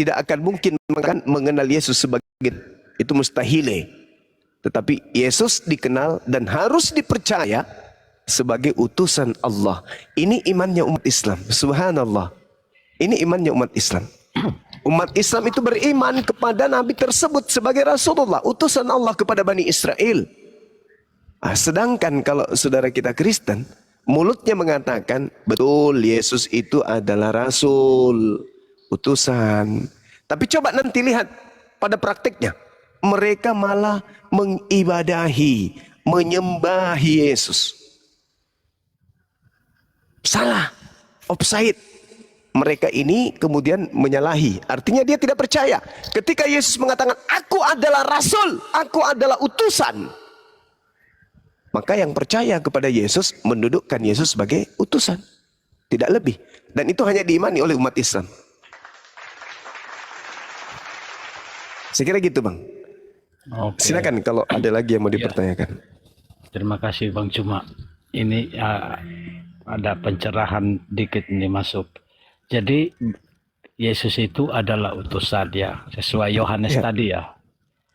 tidak akan mungkin mengenal Yesus sebagai itu mustahil. Tetapi Yesus dikenal dan harus dipercaya sebagai utusan Allah. Ini imannya umat Islam. Subhanallah. Ini imannya umat Islam. Umat Islam itu beriman kepada Nabi tersebut sebagai Rasulullah, utusan Allah kepada Bani Israel. Sedangkan kalau saudara kita Kristen, mulutnya mengatakan, betul Yesus itu adalah Rasul, utusan. Tapi coba nanti lihat pada praktiknya. Mereka malah mengibadahi, menyembahi Yesus. Salah, offside. Mereka ini kemudian menyalahi. Artinya dia tidak percaya. Ketika Yesus mengatakan, aku adalah Rasul, aku adalah utusan. Maka yang percaya kepada Yesus mendudukkan Yesus sebagai utusan. Tidak lebih. Dan itu hanya diimani oleh umat Islam. Saya kira gitu, Bang. Oke. Silakan kalau ada lagi yang mau dipertanyakan. Terima kasih Bang Cuma. Ini ada pencerahan dikit nih masuk. Jadi Yesus itu adalah utusan ya, sesuai Yohanes tadi ya.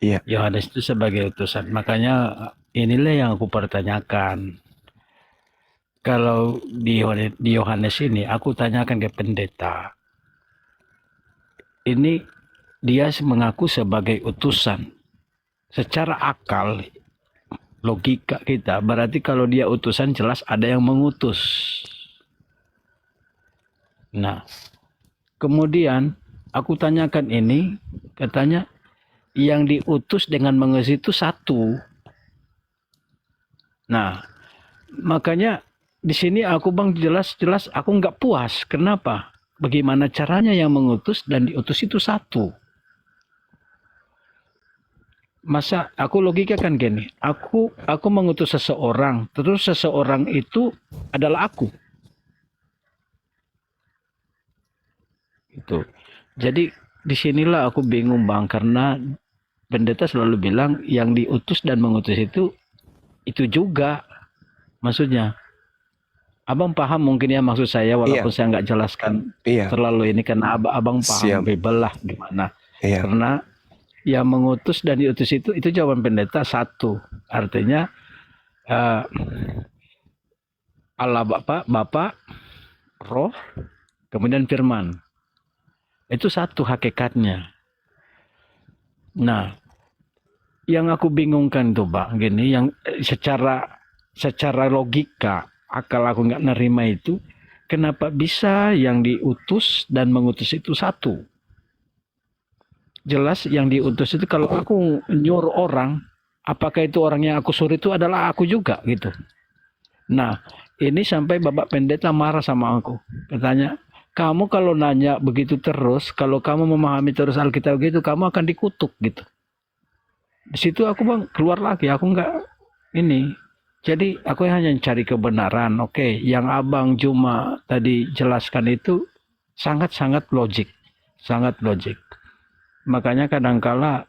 Iya. Yohanes itu sebagai utusan. Makanya inilah yang aku pertanyakan. Kalau di Yohanes ini aku tanyakan ke pendeta. Ini dia mengaku sebagai utusan. Secara akal, logika kita, berarti kalau dia utusan jelas ada yang mengutus. Nah, kemudian aku tanyakan ini, katanya yang diutus dengan mengutus itu satu. Nah, makanya di sini aku Bang jelas-jelas aku nggak puas. Kenapa? Bagaimana caranya yang mengutus dan diutus itu satu? Masa aku logika kan gini, aku mengutus seseorang, terus seseorang itu adalah aku. Itu. Jadi disinilah aku bingung Bang, karena pendeta selalu bilang yang diutus dan mengutus itu juga. Maksudnya, Abang paham mungkin ya maksud saya, walaupun saya nggak jelaskan terlalu ini, karena abang paham bebel lah gimana. Karena yang mengutus dan diutus itu jawaban pendeta satu. Artinya Allah Bapa, Roh, kemudian Firman. Itu satu hakikatnya. Nah, yang aku bingungkan tuh Bang, gini, yang secara logika, akal aku nggak nerima itu, kenapa bisa yang diutus dan mengutus itu satu? Jelas yang diutus itu kalau aku nyuruh orang, apakah itu orang yang aku suruh itu adalah aku juga gitu. Nah, ini sampai Bapak Pendeta marah sama aku. Katanya, kamu kalau nanya begitu terus, kalau kamu memahami terus Alkitab gitu, kamu akan dikutuk gitu. Di situ aku Bang keluar lagi, aku nggak ini. Jadi aku hanya cari kebenaran. Oke, yang Abang Juma tadi jelaskan itu sangat-sangat logik. Sangat logik. Makanya kadangkala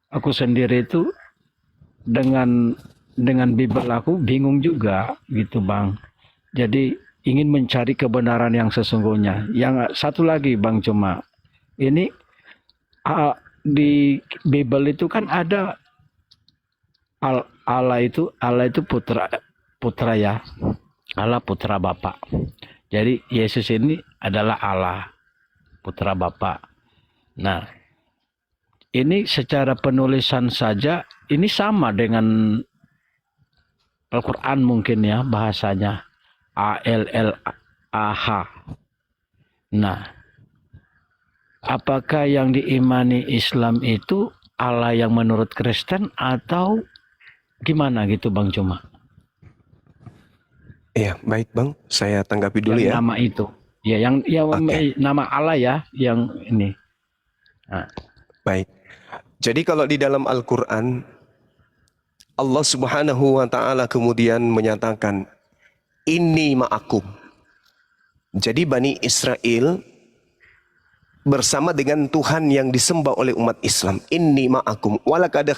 aku sendiri itu dengan Bible aku bingung juga gitu Bang. Jadi ingin mencari kebenaran yang sesungguhnya. Yang satu lagi Bang Cuma, ini di Bible itu kan ada Allah itu putra ya. Allah putra Bapa. Jadi Yesus ini adalah Allah putra Bapa. Nah, ini secara penulisan saja ini sama dengan Al-Quran mungkin ya bahasanya ALLAH. Nah, apakah yang diimani Islam itu Allah yang menurut Kristen atau gimana gitu Bang Cuma? Iya, baik Bang, saya tanggapi dulu yang ya. Nama itu, ya yang nama Allah ya, yang ini. Nah. Baik. Jadi kalau di dalam Al-Quran, Allah Subhanahu wa Ta'ala kemudian menyatakan, Inni ma'akum. Jadi Bani Israel bersama dengan Tuhan yang disembah oleh umat Islam. Inni ma'akum. Walakad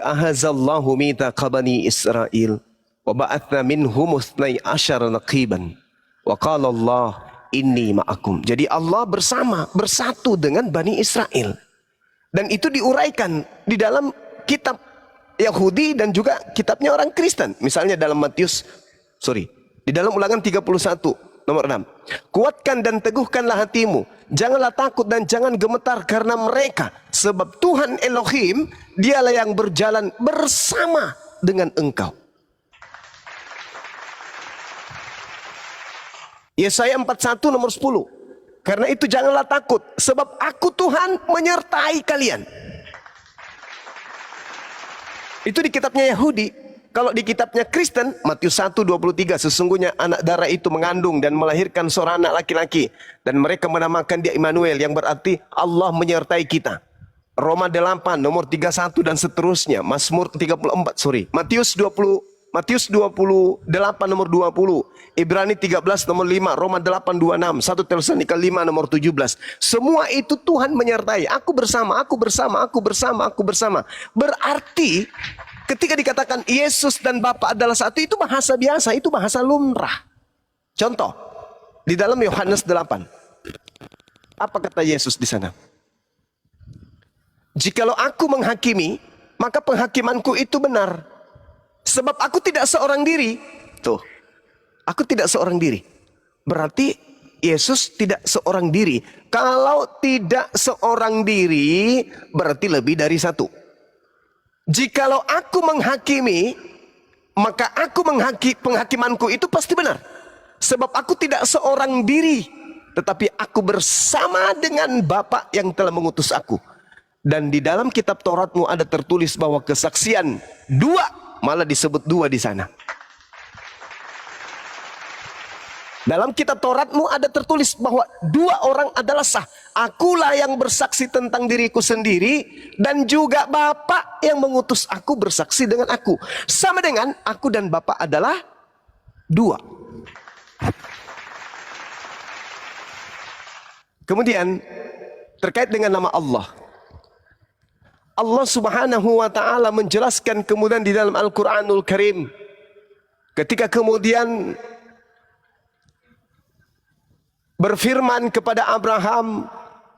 ahazallahu mithaqa Bani Israel. Wa ba'athna minhum 12 naqiban. Wa qala Allah, inni ma'akum. Jadi Allah bersatu dengan Bani Israel. Dan itu diuraikan di dalam kitab Yahudi dan juga kitabnya orang Kristen. Misalnya dalam di dalam Ulangan 31 nomor 6. Kuatkan dan teguhkanlah hatimu. Janganlah takut dan jangan gemetar karena mereka. Sebab Tuhan Elohim, dialah yang berjalan bersama dengan engkau. Yesaya 41 nomor 10. Karena itu janganlah takut, sebab aku Tuhan menyertai kalian. Itu di kitabnya Yahudi. Kalau di kitabnya Kristen, Matius 1:23, sesungguhnya anak darah itu mengandung dan melahirkan seorang anak laki-laki. Dan mereka menamakan dia Immanuel, yang berarti Allah menyertai kita. Roma 8 nomor 31 dan seterusnya. Matius 28 nomor 20. Ibrani 13 nomor 5. Roma 8:26. 1 Tesalonika 5 nomor 17. Semua itu Tuhan menyertai. Aku bersama. Berarti ketika dikatakan Yesus dan Bapa adalah satu, itu bahasa biasa, itu bahasa lumrah. Contoh, di dalam Yohanes 8. Apa kata Yesus di sana? Jikalau aku menghakimi, maka penghakimanku itu benar. Sebab aku tidak seorang diri. Tuh, aku tidak seorang diri. Berarti Yesus tidak seorang diri. Kalau tidak seorang diri, berarti lebih dari satu. Jikalau aku menghakimi, maka penghakimanku itu pasti benar. Sebab aku tidak seorang diri, tetapi aku bersama dengan Bapa yang telah mengutus aku. Dan di dalam kitab Tauratmu ada tertulis bahwa kesaksian dua, malah disebut dua di sana. Dalam kitab Tauratmu ada tertulis bahwa dua orang adalah sah. Akulah yang bersaksi tentang diriku sendiri, dan juga Bapa yang mengutus aku bersaksi dengan aku. Sama dengan aku dan Bapa adalah dua. Kemudian terkait dengan nama Allah. Allah Subhanahu wa ta'ala menjelaskan kemudian di dalam Al-Quranul Karim. Ketika kemudian berfirman kepada Abraham,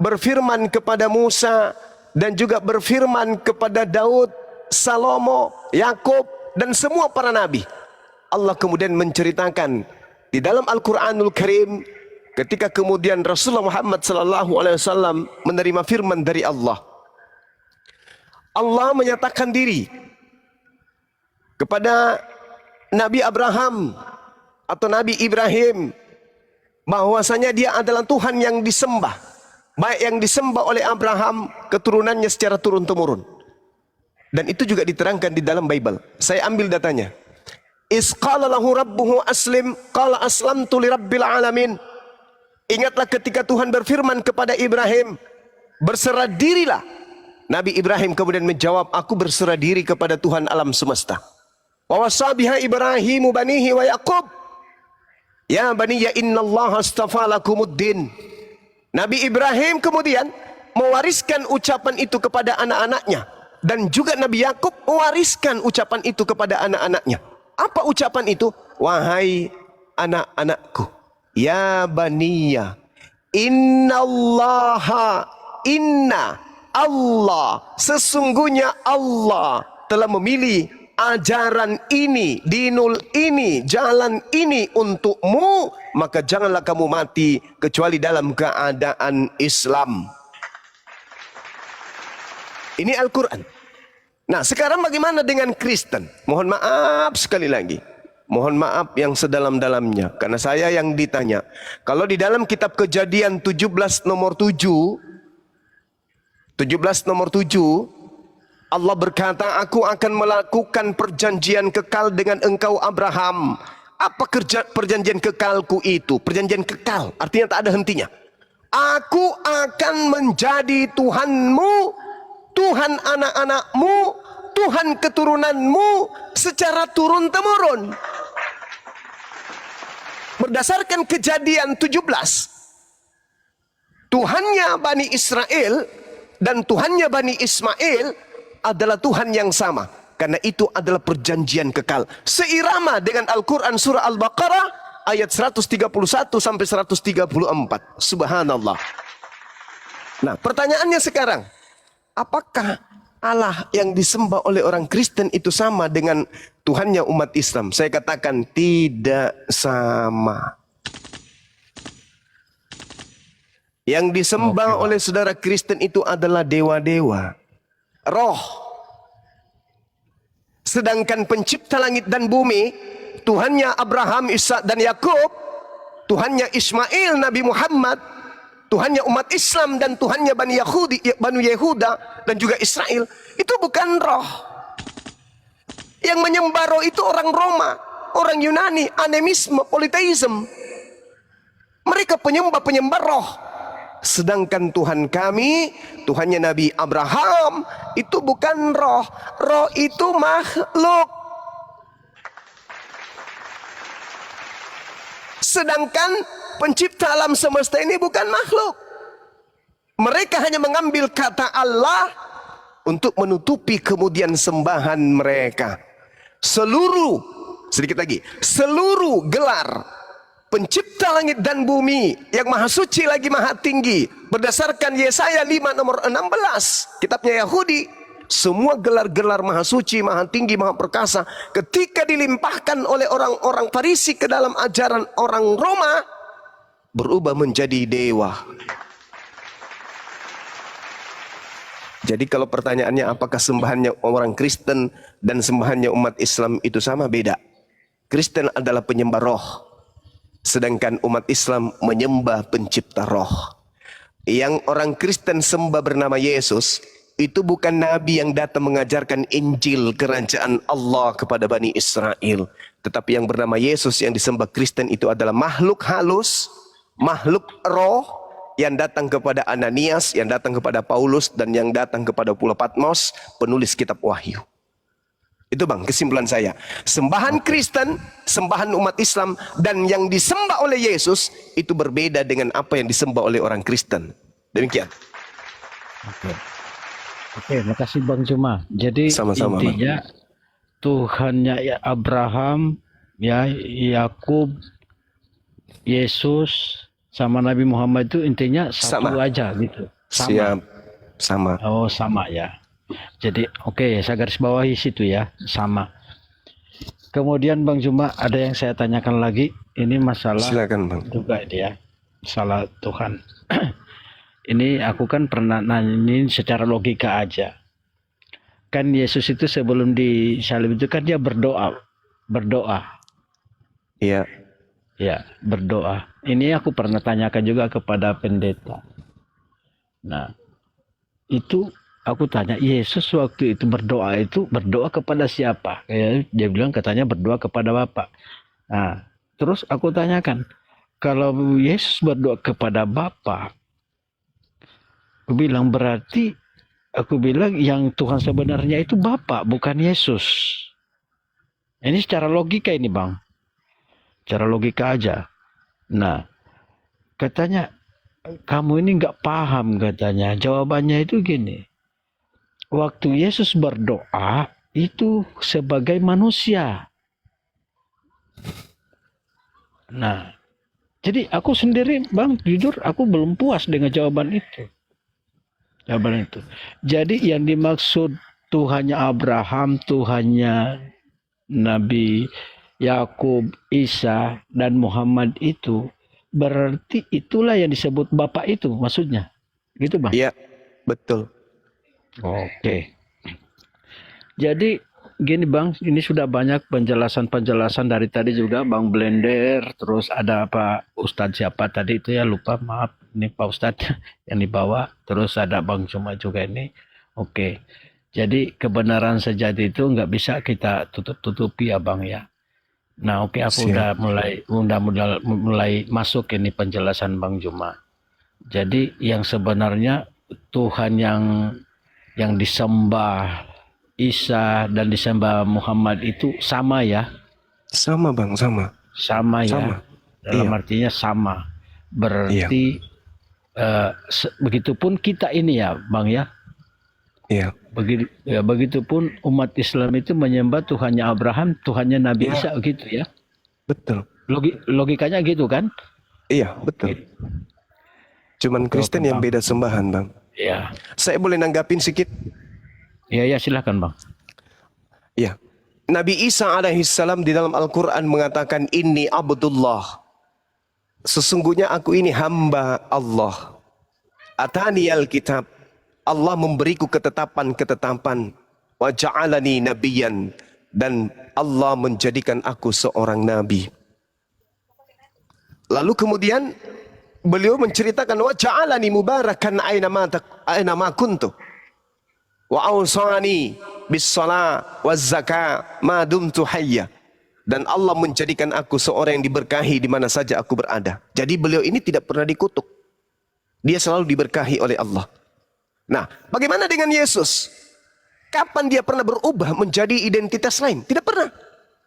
berfirman kepada Musa, dan juga berfirman kepada Daud, Salomo, Yakub, dan semua para nabi. Allah kemudian menceritakan di dalam Al-Quranul Karim, ketika kemudian Rasulullah Muhammad SAW menerima firman dari Allah. Allah menyatakan diri kepada Nabi Abraham atau Nabi Ibrahim, bahwasanya dia adalah Tuhan yang disembah, baik yang disembah oleh Abraham, keturunannya secara turun-temurun. Dan itu juga diterangkan di dalam Bible. Saya ambil datanya. Is qala lahu rabbuhu aslim, qala aslamtu li rabbil alamin. Ingatlah ketika Tuhan berfirman kepada Ibrahim, berserah dirilah. Nabi Ibrahim kemudian menjawab, aku berserah diri kepada Tuhan alam semesta. Wa wasa biha Ibrahimu banihi wa Yaqub. Ya baniya innallaha astafa lakumuddin. Nabi Ibrahim kemudian mewariskan ucapan itu kepada anak-anaknya. Dan juga Nabi Yakub mewariskan ucapan itu kepada anak-anaknya. Apa ucapan itu? Wahai anak-anakku, ya baniya, inna Allah, sesungguhnya Allah telah memilih ajaran ini, dinul ini, jalan ini untukmu, maka janganlah kamu mati kecuali dalam keadaan Islam. Ini Al-Quran. Nah, sekarang bagaimana dengan Kristen? Mohon maaf sekali lagi. Mohon maaf yang sedalam-dalamnya, karena saya yang ditanya. Kalau di dalam kitab Kejadian 17 nomor 7, Allah berkata, aku akan melakukan perjanjian kekal dengan engkau Abraham. Apa perjanjian kekalku itu? Perjanjian kekal, artinya tak ada hentinya. Aku akan menjadi Tuhanmu, Tuhan anak-anakmu, Tuhan keturunanmu secara turun-temurun. Berdasarkan Kejadian 17, Tuhannya Bani Israel dan Tuhannya Bani Ismail adalah Tuhan yang sama. Karena itu adalah perjanjian kekal. Seirama dengan Al-Quran surah Al-Baqarah ayat 131 sampai 134. Subhanallah. Nah, pertanyaannya sekarang, apakah Allah yang disembah oleh orang Kristen itu sama dengan Tuhannya umat Islam? Saya katakan tidak sama. Yang disembah oleh saudara Kristen itu adalah dewa-dewa, roh. Sedangkan pencipta langit dan bumi, Tuhannya Abraham, Ishak dan Yakub, Tuhannya Ismail, Nabi Muhammad, Tuhannya umat Islam dan Tuhannya Bani Yehuda dan juga Israel, itu bukan roh. Yang menyembah roh itu orang Roma, orang Yunani, animisme, politeisme. Mereka penyembah roh. Sedangkan Tuhan kami, Tuhannya Nabi Abraham, itu bukan roh. Roh itu makhluk. Sedangkan pencipta alam semesta ini bukan makhluk. Mereka hanya mengambil kata Allah untuk menutupi kemudian sembahan mereka. Sedikit lagi, seluruh gelar pencipta langit dan bumi yang maha suci lagi maha tinggi, berdasarkan Yesaya 5 nomor 16, kitabnya Yahudi, semua gelar-gelar maha suci, maha tinggi, maha perkasa, ketika dilimpahkan oleh orang-orang Farisi ke dalam ajaran orang Roma, berubah menjadi dewa. Jadi kalau pertanyaannya apakah sembahannya orang Kristen dan sembahannya umat Islam itu sama? Beda. Kristen adalah penyembah roh, sedangkan umat Islam menyembah pencipta roh. Yang orang Kristen sembah bernama Yesus, itu bukan nabi yang datang mengajarkan Injil kerajaan Allah kepada Bani Israel. Tetapi yang bernama Yesus yang disembah Kristen itu adalah makhluk halus, makhluk roh, yang datang kepada Ananias, yang datang kepada Paulus, dan yang datang kepada Pulau Patmos, penulis kitab Wahyu. Itu bang, kesimpulan saya. Sembahan Kristen, sembahan umat Islam, dan yang disembah oleh Yesus, itu berbeda dengan apa yang disembah oleh orang Kristen. Demikian. Oke, makasih Bang Juma. Jadi Sama-sama, intinya Tuhannya ya Abraham, ya Yakub, Yesus, sama Nabi Muhammad itu intinya satu aja gitu. Sama. Siap, sama. Oh sama ya. Jadi oke, saya garis bawahi situ ya, sama. Kemudian Bang Juma ada yang saya tanyakan lagi, ini masalah Silakan Bang. juga dia, salah Tuhan. Ini aku kan pernah nanyain secara logika aja. Kan Yesus itu sebelum disalib itu kan dia berdoa. Iya. Ya, berdoa. Ini aku pernah tanyakan juga kepada pendeta. Nah, itu aku tanya, Yesus waktu itu berdoa kepada siapa? Dia bilang katanya berdoa kepada Bapa. Nah, terus aku tanyakan, kalau Yesus berdoa kepada Bapa, aku bilang yang Tuhan sebenarnya itu Bapa, bukan Yesus. Ini secara logika ini Bang. Secara logika aja. Nah, katanya, kamu ini nggak paham katanya. Jawabannya itu gini. Waktu Yesus berdoa itu sebagai manusia. Nah, jadi aku sendiri Bang, jujur aku belum puas dengan jawaban itu. Jadi yang dimaksud Tuhannya Abraham, Tuhannya Nabi Yakub, Isa, dan Muhammad itu berarti itulah yang disebut Bapa itu maksudnya. Gitu Bang? Iya, betul. Oke. Jadi gini Bang, ini sudah banyak penjelasan dari tadi juga Bang Blender, terus ada Pak Ustadz siapa tadi itu ya lupa, maaf, ini Pak Ustadz yang dibawa, terus ada Bang Juma juga ini. Oke. Jadi kebenaran sejati itu nggak bisa kita tutup-tutupi ya Bang ya. Nah oke, aku udah mulai masuk ini penjelasan Bang Juma. Jadi yang sebenarnya Tuhan yang disembah Isa dan disembah Muhammad itu sama ya? Sama Bang, sama. Sama ya? Sama. Dalam Iya. artinya sama. Berarti begitupun kita ini ya Bang ya? Iya. Begitupun umat Islam itu menyembah Tuhannya Abraham, Tuhannya Nabi Isa gitu ya? Betul. Logikanya gitu kan? Iya, betul. Cuman Kristen yang beda sembahan, Bang. Ya. Saya boleh nanggapin sedikit? Ya, silakan, Bang. Ya. Nabi Isa alaihissalam di dalam Al-Quran mengatakan, Inni abdullah. Sesungguhnya aku ini hamba Allah. Ataniyal kitab. Allah memberiku ketetapan-ketetapan. Wa ja'alani nabiyan. Dan Allah menjadikan aku seorang nabi. Lalu kemudian beliau menceritakan wa ja'alani mubarakan aina ma kuntu. Wa awsani bis shalah waz zakah ma dumtu hayya. Dan Allah menjadikan aku seorang yang diberkahi di mana saja aku berada. Jadi beliau ini tidak pernah dikutuk. Dia selalu diberkahi oleh Allah. Nah, bagaimana dengan Yesus? Kapan dia pernah berubah menjadi identitas lain? Tidak pernah.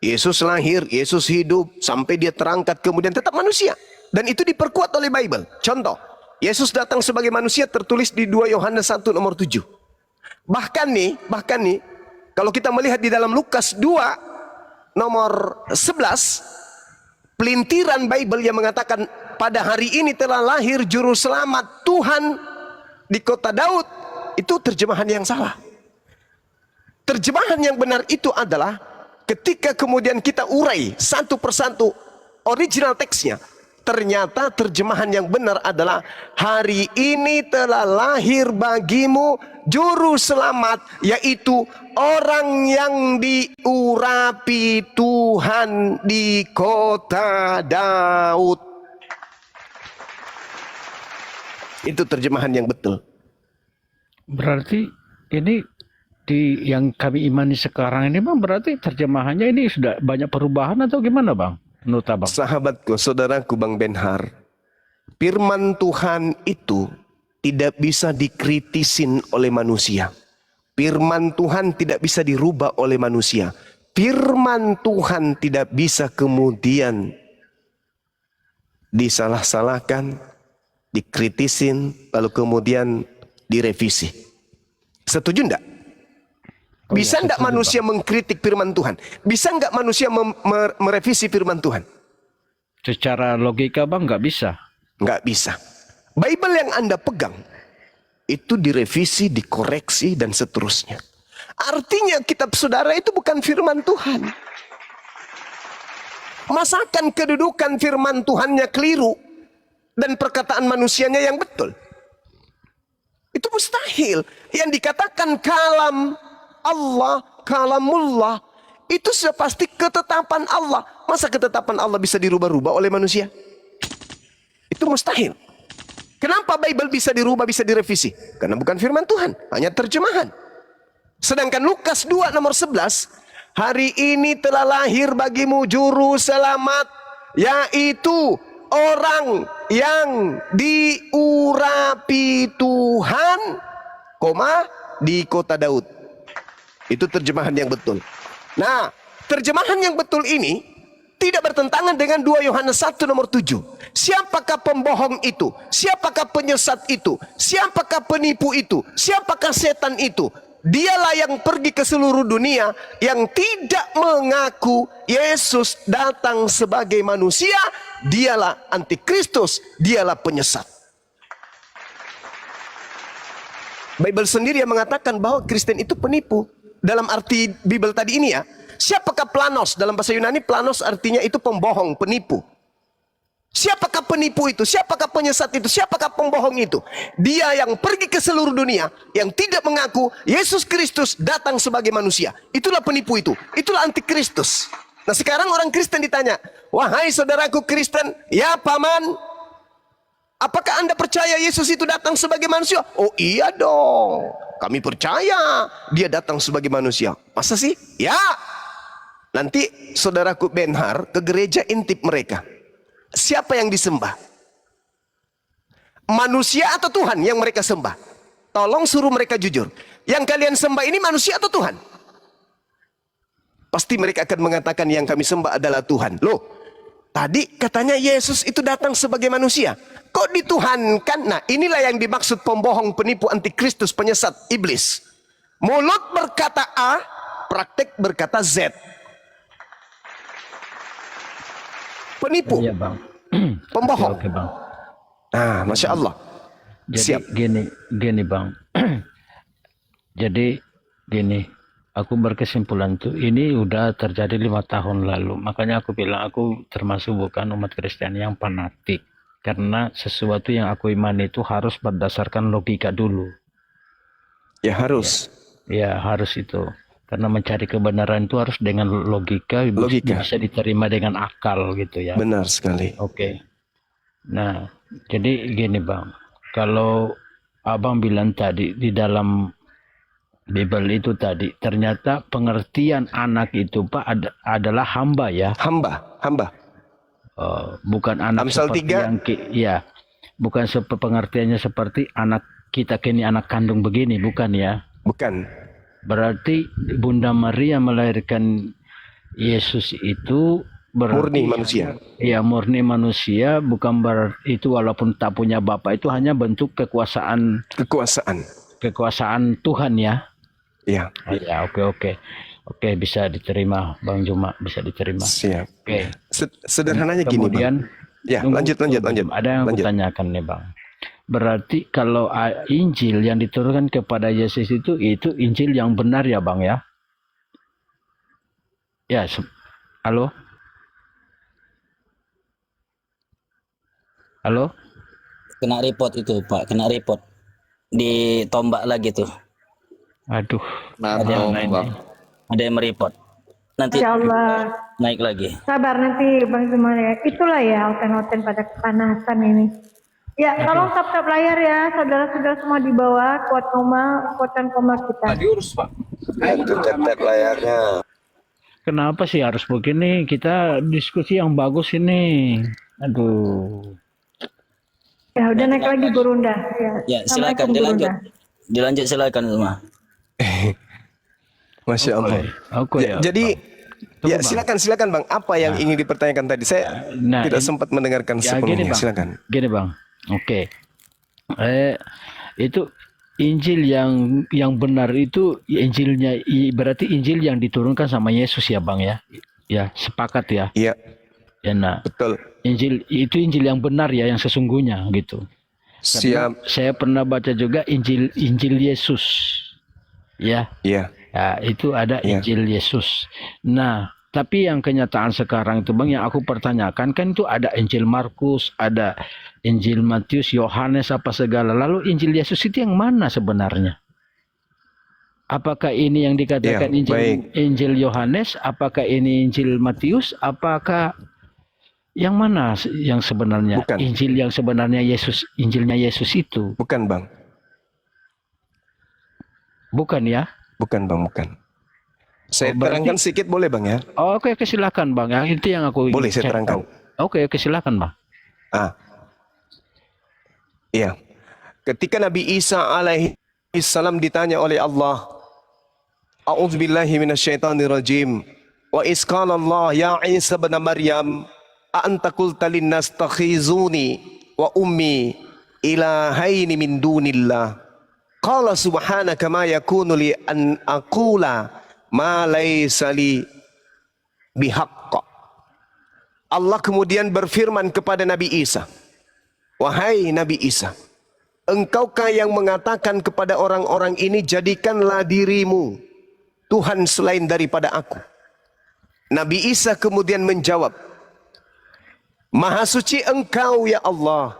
Yesus lahir, Yesus hidup, sampai dia terangkat kemudian tetap manusia. Dan itu diperkuat oleh Bible. Contoh, Yesus datang sebagai manusia tertulis di 2 Yohanes 1 nomor 7. Bahkan nih, kalau kita melihat di dalam Lukas 2 nomor 11, pelintiran Bible yang mengatakan pada hari ini telah lahir juru selamat Tuhan di kota Daud, itu terjemahan yang salah. Terjemahan yang benar itu adalah ketika kemudian kita urai satu persatu original teksnya, ternyata terjemahan yang benar adalah hari ini telah lahir bagimu juru selamat, yaitu orang yang diurapi Tuhan di kota Daud. Itu terjemahan yang betul. Berarti ini di yang kami imani sekarang ini, Bang, berarti terjemahannya ini sudah banyak perubahan atau gimana, Bang? Menurut Abang? Sahabatku, saudaraku Bang Benhar, firman Tuhan itu tidak bisa dikritisin oleh manusia. Firman Tuhan tidak bisa dirubah oleh manusia. Firman Tuhan tidak bisa kemudian disalah-salahkan, dikritisin, lalu kemudian direvisi. Setuju enggak? Bisa enggak manusia mengkritik firman Tuhan? Bisa enggak manusia merevisi firman Tuhan? Secara logika, Bang, nggak bisa. Nggak bisa. Bible yang Anda pegang itu direvisi, dikoreksi, dan seterusnya. Artinya kitab saudara itu bukan firman Tuhan. Masakan kedudukan firman Tuhannya keliru dan perkataan manusianya yang betul? Itu mustahil. Yang dikatakan kalam Allah, kalamullah, itu sudah pasti ketetapan Allah. Masa ketetapan Allah bisa dirubah-rubah oleh manusia? Itu mustahil. Kenapa Bible bisa dirubah, bisa direvisi? Karena bukan firman Tuhan, hanya terjemahan. Sedangkan Lukas 2 nomor 11, hari ini telah lahir bagimu juru selamat, yaitu orang yang diurapi Tuhan, di kota Daud. Itu terjemahan yang betul. Nah, terjemahan yang betul ini tidak bertentangan dengan 2 Yohanes 1 nomor 7. Siapakah pembohong itu? Siapakah penyesat itu? Siapakah penipu itu? Siapakah setan itu? Dialah yang pergi ke seluruh dunia, yang tidak mengaku Yesus datang sebagai manusia. Dialah antikristus, dialah penyesat. Bible sendiri yang mengatakan bahwa Kristen itu penipu. Dalam arti Bible tadi ini ya, siapakah planos? Dalam bahasa Yunani planos artinya itu pembohong, penipu. Siapakah penipu itu? Siapakah penyesat itu? Siapakah pembohong itu? Dia yang pergi ke seluruh dunia, yang tidak mengaku Yesus Kristus datang sebagai manusia. Itulah penipu itu. Itulah antikristus. Nah, sekarang orang Kristen ditanya, wahai saudaraku Kristen, ya paman, apakah Anda percaya Yesus itu datang sebagai manusia? Oh iya dong, kami percaya dia datang sebagai manusia. Masa sih? Ya. Nanti saudaraku Benhar ke gereja intip mereka. Siapa yang disembah? Manusia atau Tuhan yang mereka sembah? Tolong suruh mereka jujur. Yang kalian sembah ini manusia atau Tuhan? Pasti mereka akan mengatakan yang kami sembah adalah Tuhan. Loh, tadi katanya Yesus itu datang sebagai manusia. Kok dituhankan? Nah, inilah yang dimaksud pembohong, penipu, antikristus, penyesat, iblis. Mulut berkata A, praktek berkata Z. penipu, Iya bang. pembohong. Oke bang. Nah, masya Allah. Jadi Siap. gini bang. Jadi gini, aku berkesimpulan tuh ini udah terjadi 5 tahun lalu. Makanya aku bilang aku termasuk bukan umat Kristen yang fanatik. Karena sesuatu yang aku imani itu harus berdasarkan logika dulu. Ya harus. Ya harus itu. Karena mencari kebenaran itu harus dengan logika, Logika. bisa diterima dengan akal gitu ya. Benar sekali. Oke. Nah, jadi gini bang. Kalau abang bilang tadi di dalam Bible itu tadi, ternyata pengertian anak itu Pak adalah hamba ya. Hamba. Bukan anak Amsal seperti 3. yang ya, bukan pengertiannya seperti anak kita kini anak kandung begini, bukan ya. Bukan. Berarti Bunda Maria melahirkan Yesus itu berarti Murni manusia. ya murni manusia, bukan berarti itu walaupun tak punya bapak itu hanya bentuk kekuasaan Tuhan ya. Ya. Ya, oke, bisa diterima Bang Juma, bisa diterima. Siap. Oke. Sederhananya gini, Kemudian Bang. Ya, lanjut. Ada yang aku tanyakan nih Bang. Berarti kalau Injil yang diturunkan kepada Yesus itu Injil yang benar ya Bang ya? Ya, halo? Halo? Kena report itu Pak, kena report. Ditombak lagi tuh. Aduh. Ada yang mereport. Nanti Insya Allah. naik lagi. Sabar nanti Bang Jumal ya. Itulah ya oten-oten pada kepanasan ini. Ya, tolong tap-tap layar ya, saudara-saudara semua di bawah, kuatan koma kita. Diurus Pak. Itu tap layarnya. Kenapa sih harus begini? Kita diskusi yang bagus ini. Aduh. Ya, udah naik lagi Burunda. Ya, Assalamualaikum, silakan dilanjut. Burunda. Dilanjut silakan semua. Masya Allah. Jadi ya silakan Bang. Apa yang ingin dipertanyakan tadi? Saya tidak sempat mendengarkan sepenuhnya. Silakan. Gini Bang. Oke. Itu Injil yang benar itu Injilnya berarti Injil yang diturunkan sama Yesus ya Bang ya. Ya, sepakat ya. Iya. Ya nah. Betul. Injil yang benar ya, yang sesungguhnya gitu. Karena Siap. saya pernah baca juga Injil Yesus. Ya. Iya. Ya, itu ada Injil Yesus. Nah, tapi yang kenyataan sekarang itu Bang yang aku pertanyakan kan itu ada Injil Markus, ada Injil Matius, Yohanes apa segala. Lalu Injil Yesus itu yang mana sebenarnya? Apakah ini yang dikatakan Injil Yohanes? Apakah ini Injil Matius? Apakah yang mana yang sebenarnya? Bukan. Injil yang sebenarnya Injilnya Yesus itu? Bukan Bang. Bukan ya? Bukan Bang, bukan. Saya terangkan sedikit boleh Bang ya? Oke, silakan Bang. Ya, itu yang aku boleh saya terangkan. Oke, silakan Bang. Iya. Ketika Nabi Isa alaihi salam ditanya oleh Allah, A'udzubillahi minasyaitonirrajim. Wa iz qala Allah ya Isa ibn Maryam, a anta qulta linnas takhizuni wa ummi ilahaini min dunillah. Qala subhanaka ma yakunu li an aqula ma laysa li bihaqq. Allah kemudian berfirman kepada Nabi Isa, wahai Nabi Isa, engkaukah yang mengatakan kepada orang-orang ini, jadikanlah dirimu Tuhan selain daripada aku. Nabi Isa kemudian menjawab, Maha suci engkau ya Allah,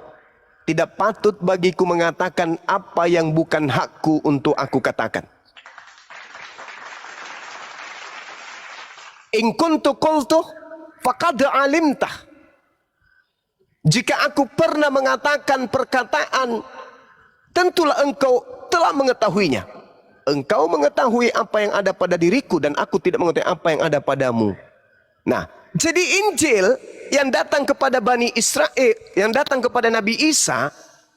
tidak patut bagiku mengatakan apa yang bukan hakku untuk aku katakan. In kuntu qultu faqad alimtah. Jika aku pernah mengatakan perkataan, tentulah engkau telah mengetahuinya. Engkau mengetahui apa yang ada pada diriku dan aku tidak mengetahui apa yang ada padamu. Nah, jadi Injil yang datang kepada Bani Israel, yang datang kepada Nabi Isa,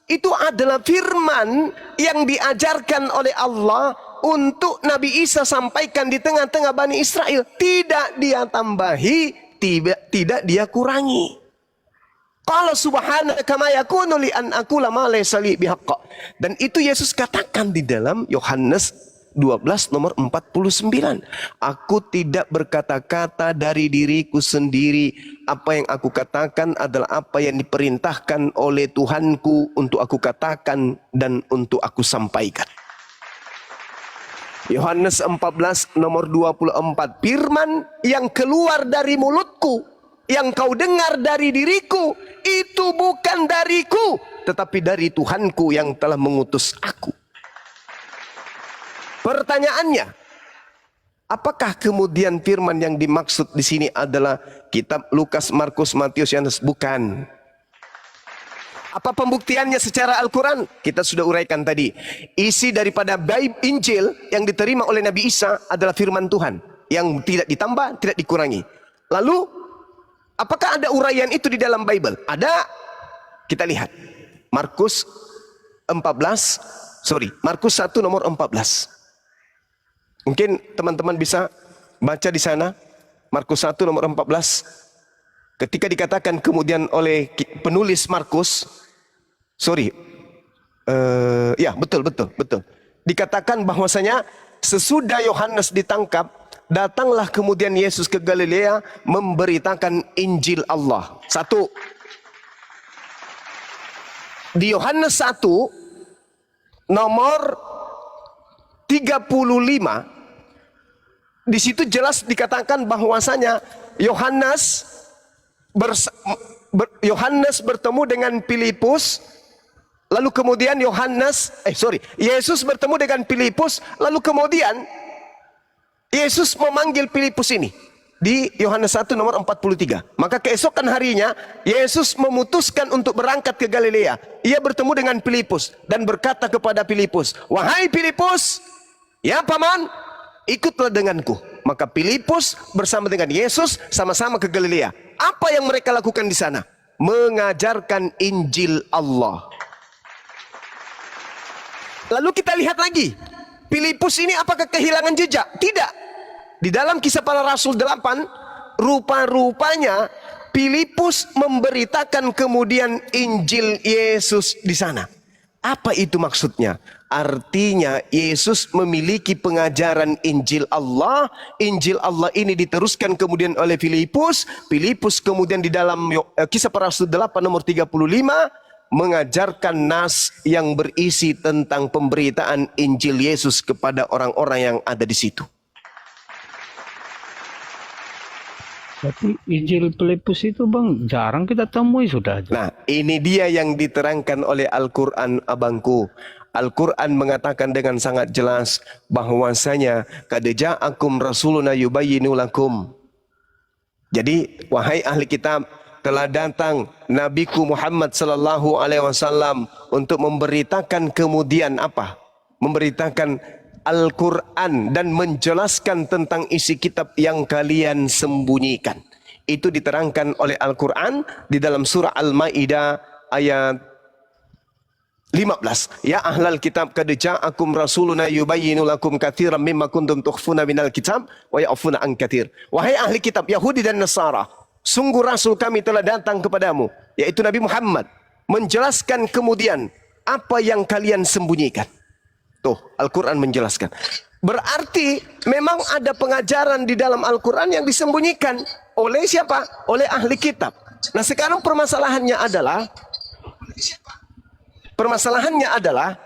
itu adalah firman yang diajarkan oleh Allah untuk Nabi Isa sampaikan di tengah-tengah Bani Israel. Tidak dia tambahi, tidak dia kurangi. Qala subhanaka ma yakunu li an aqula ma laysa li bihaqq. Dan itu Yesus katakan di dalam Yohanes 12 nomor 49. Aku tidak berkata-kata dari diriku sendiri. Apa yang aku katakan adalah apa yang diperintahkan oleh Tuhanku untuk aku katakan dan untuk aku sampaikan. Yohanes 14 nomor 24. Firman yang keluar dari mulutku, yang kau dengar dari diriku, itu bukan dariku, tetapi dari Tuhanku yang telah mengutus aku. Pertanyaannya, apakah kemudian firman yang dimaksud di sini adalah kitab Lukas, Markus, Matius, Yohanes? Bukan. Apa pembuktiannya secara Al-Quran? Kita sudah uraikan tadi. Isi daripada Injil yang diterima oleh Nabi Isa adalah firman Tuhan, yang tidak ditambah, tidak dikurangi. Lalu, apakah ada uraian itu di dalam Bible? Ada. Kita lihat. Markus 1 nomor 14. Mungkin teman-teman bisa baca di sana. Markus 1 nomor 14. Ketika dikatakan kemudian oleh penulis Markus, betul. Dikatakan bahwasanya sesudah Yohanes ditangkap, datanglah kemudian Yesus ke Galilea memberitakan Injil Allah. Satu. Di Yohanes 1 nomor 35, di situ jelas dikatakan bahwasanya Yohanes bertemu dengan Filipus, lalu kemudian Yesus bertemu dengan Filipus, lalu kemudian Yesus memanggil Filipus ini di Yohanes 1 nomor 43. Maka keesokan harinya Yesus memutuskan untuk berangkat ke Galilea. Ia bertemu dengan Filipus dan berkata kepada Filipus, "Wahai Filipus, ya paman, ikutlah denganku." Maka Filipus bersama dengan Yesus sama-sama ke Galilea. Apa yang mereka lakukan di sana? Mengajarkan Injil Allah. Lalu kita lihat lagi, Filipus ini apakah kehilangan jejak? Tidak. Di dalam Kisah Para Rasul 8, rupa-rupanya Filipus memberitakan kemudian Injil Yesus di sana. Apa itu maksudnya? Artinya Yesus memiliki pengajaran Injil Allah. Injil Allah ini diteruskan kemudian oleh Filipus. Filipus kemudian di dalam Kisah Para Rasul 8 nomor 35 mengajarkan nas yang berisi tentang pemberitaan Injil Yesus kepada orang-orang yang ada di situ. Tapi Injil Filipus itu Bang jarang kita temui sudah. Nah, ini dia yang diterangkan oleh Al-Quran, abangku. Al-Quran mengatakan dengan sangat jelas bahwasanya qad ja'akum rasuluna yubayyinu lakum. Jadi, wahai ahli kitab, telah datang Nabiku Muhammad sallallahu alaihi wasallam untuk memberitakan kemudian apa? Memberitakan Al-Quran dan menjelaskan tentang isi kitab yang kalian sembunyikan. Itu diterangkan oleh Al-Quran di dalam surah Al-Maidah ayat 15. Ya ahlal kitab qad ja'akum rasuluna yubayyinu lakum katsiran mimma kuntum tukhfuna minal kitab wa ya'funa an katsir. Wahai ahli kitab Yahudi dan Nasara, sungguh rasul kami telah datang kepadamu, yaitu Nabi Muhammad, menjelaskan kemudian apa yang kalian sembunyikan. Tuh, Al-Quran menjelaskan. Berarti memang ada pengajaran di dalam Al-Quran yang disembunyikan oleh siapa? Oleh ahli kitab. Nah, sekarang permasalahannya adalah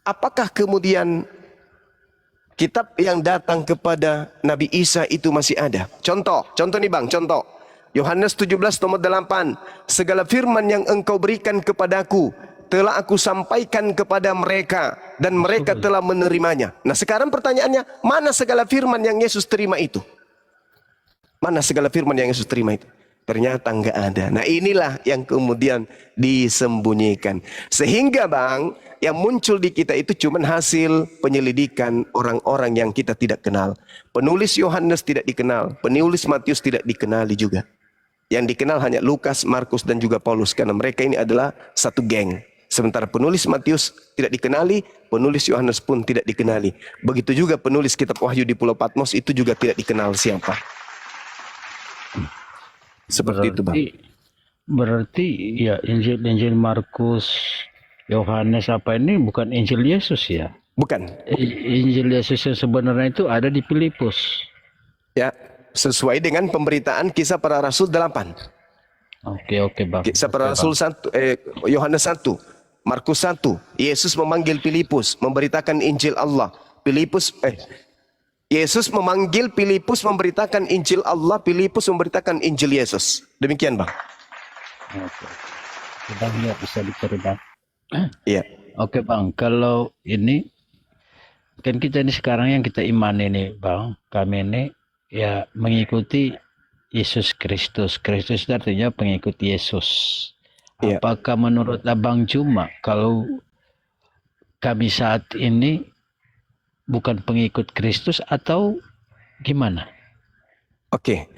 apakah kemudian kitab yang datang kepada Nabi Isa itu masih ada? Contoh nih Bang, contoh. Yohanes 17 nomor 8. Segala firman yang engkau berikan kepadaku telah aku sampaikan kepada mereka dan mereka telah menerimanya. Nah, sekarang pertanyaannya, mana segala firman yang Yesus terima itu? Mana segala firman yang Yesus terima itu? Ternyata enggak ada. Nah, inilah yang kemudian disembunyikan. Sehingga Bang, yang muncul di kita itu cuma hasil penyelidikan orang-orang yang kita tidak kenal. Penulis Yohanes tidak dikenal, penulis Matius tidak dikenali juga. Yang dikenal hanya Lukas, Markus dan juga Paulus, karena mereka ini adalah satu geng. Sementara penulis Matius tidak dikenali, penulis Yohanes pun tidak dikenali. Begitu juga penulis kitab Wahyu di Pulau Patmos itu juga tidak dikenal siapa. Seperti itu Bang. Berarti ya Injil Markus, Yohanes apa ini bukan Injil Yesus ya? Bukan. Injil Yesus yang sebenarnya itu ada di Filipus. Ya, sesuai dengan pemberitaan Kisah Para Rasul 8. Oke Bang. Kisah Para Oke, Rasul Bang. 1, Yohanes 1, Markus 1. Yesus memanggil Filipus memberitakan Injil Allah. Yesus memanggil Filipus memberitakan Injil Allah, Filipus memberitakan Injil Yesus. Demikian, Bang. Oke. Bang, ya bisa dicari Bang. Iya. Oke Bang, kalau ini kan kita ini sekarang yang kita imani nih Bang, kami ini ya mengikuti Yesus Kristus. Kristus itu artinya pengikut Yesus. Iya. Apakah menurut Abang Juma kalau kami saat ini bukan pengikut Kristus atau gimana? Oke.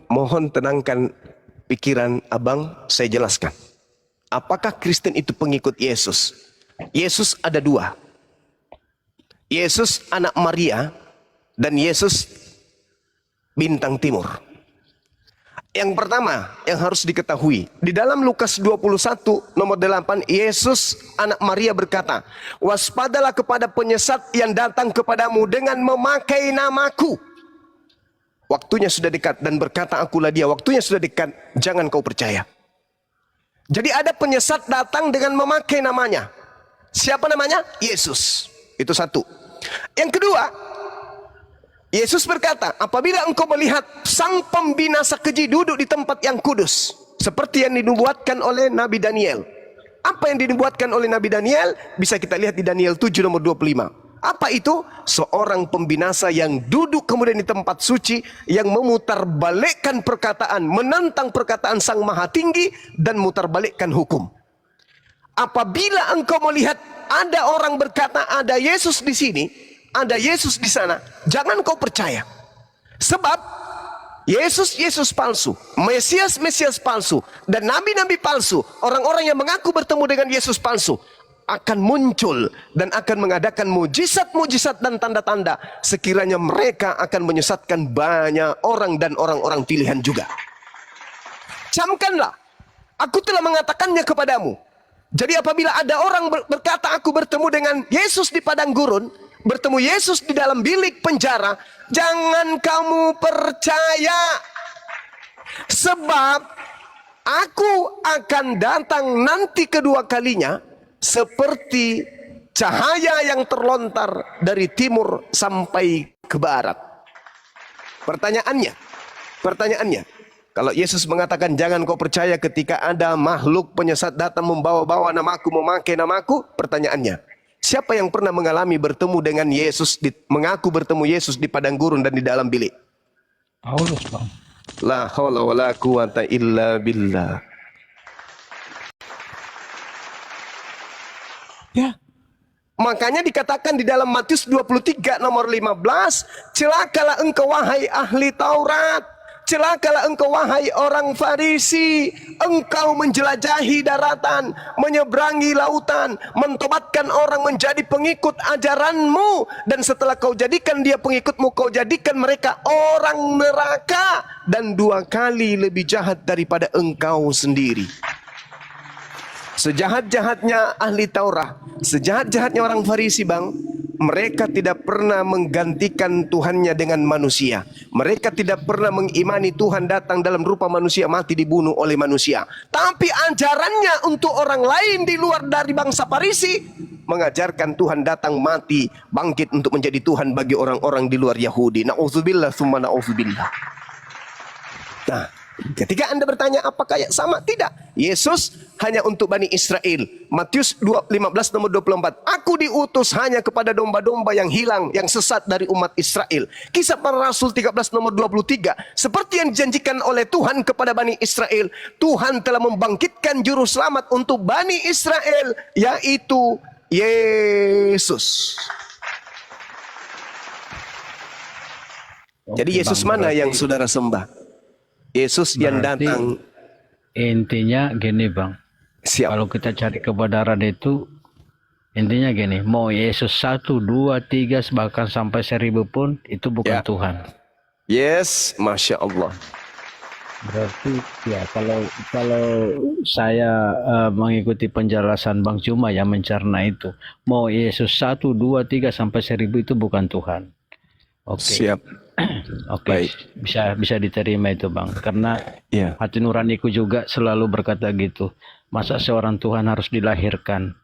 Mohon tenangkan pikiran Abang, saya jelaskan. Apakah Kristen itu pengikut Yesus? Yesus ada dua. Yesus anak Maria dan Yesus bintang timur. Yang pertama yang harus diketahui, di dalam Lukas 21 nomor 8, Yesus anak Maria berkata, "Waspadalah kepada penyesat yang datang kepadamu dengan memakai namaku. Waktunya sudah dekat, dan berkata akulah dia, waktunya sudah dekat, jangan kau percaya." Jadi ada penyesat datang dengan memakai namanya. Siapa namanya? Yesus. Itu satu. Yang kedua, Yesus berkata, apabila engkau melihat sang pembinasa keji duduk di tempat yang kudus, seperti yang dinubuatkan oleh Nabi Daniel. Apa yang dinubuatkan oleh Nabi Daniel? Bisa kita lihat di Daniel 7 nomor 25. Apa itu? Seorang pembinasa yang duduk kemudian di tempat suci, yang memutarbalikkan perkataan, menentang perkataan Sang Maha Tinggi, dan mutarbalikkan hukum. Apabila engkau melihat ada orang berkata ada Yesus di sini, ada Yesus di sana, jangan kau percaya. Sebab Yesus palsu, Mesias palsu, dan nabi-nabi palsu, orang-orang yang mengaku bertemu dengan Yesus palsu, akan muncul dan akan mengadakan mujizat-mujizat dan tanda-tanda. Sekiranya mereka akan menyesatkan banyak orang dan orang-orang pilihan juga. Camkanlah, aku telah mengatakannya kepadamu. Jadi apabila ada orang berkata aku bertemu dengan Yesus di padang gurun, bertemu Yesus di dalam bilik penjara, jangan kamu percaya. Sebab aku akan datang nanti kedua kalinya seperti cahaya yang terlontar dari timur sampai ke barat. Pertanyaannya, kalau Yesus mengatakan jangan kau percaya ketika ada makhluk penyesat datang membawa-bawa namaku, memakai namaku, pertanyaannya, siapa yang pernah mengalami bertemu dengan Yesus, mengaku bertemu Yesus di padang gurun dan di dalam bilik? Paulus Bang. La haula wala quwata illa billah. Ya. Makanya dikatakan di dalam Matius 23 nomor 15, celakalah engkau wahai ahli Taurat, celakalah engkau wahai orang Farisi, engkau menjelajahi daratan, menyeberangi lautan, mentobatkan orang menjadi pengikut ajaranmu, dan setelah kau jadikan dia pengikutmu, kau jadikan mereka orang neraka, dan 2 kali lebih jahat daripada engkau sendiri. Sejahat-jahatnya ahli Taurat, sejahat-jahatnya orang Farisi Bang, mereka tidak pernah menggantikan Tuhannya dengan manusia. Mereka tidak pernah mengimani Tuhan datang dalam rupa manusia, mati dibunuh oleh manusia. Tapi ajarannya untuk orang lain di luar dari bangsa Farisi, mengajarkan Tuhan datang, mati, bangkit untuk menjadi Tuhan bagi orang-orang di luar Yahudi. Na'udzubillah summa na'udzubillah. Nah, ketika Anda bertanya apakah sama? Tidak. Yesus hanya untuk Bani Israel. Matius 15 nomor 24. Aku diutus hanya kepada domba-domba yang hilang, yang sesat dari umat Israel. Kisah Para Rasul 13 nomor 23. Seperti yang dijanjikan oleh Tuhan kepada Bani Israel, Tuhan telah membangkitkan juru selamat untuk Bani Israel, yaitu Yesus. Jadi Yesus mana yang saudara sembah? Yesus yang datang. Intinya gini Bang, Siap. kalau kita cari kebenaran itu intinya gini, mau Yesus 1, 2, 3 bahkan sampai 1000 pun itu bukan Ya. Tuhan. Yes, Masya Allah. Berarti ya kalau kalau saya mengikuti penjelasan Bang Cuma yang mencerna itu, mau Yesus 1, 2, 3 sampai 1000 itu bukan Tuhan. Oke. Siap. Oke, Baik. bisa diterima itu Bang. Karena Ya. hati nuraniku juga selalu berkata gitu. Masa seorang Tuhan harus dilahirkan?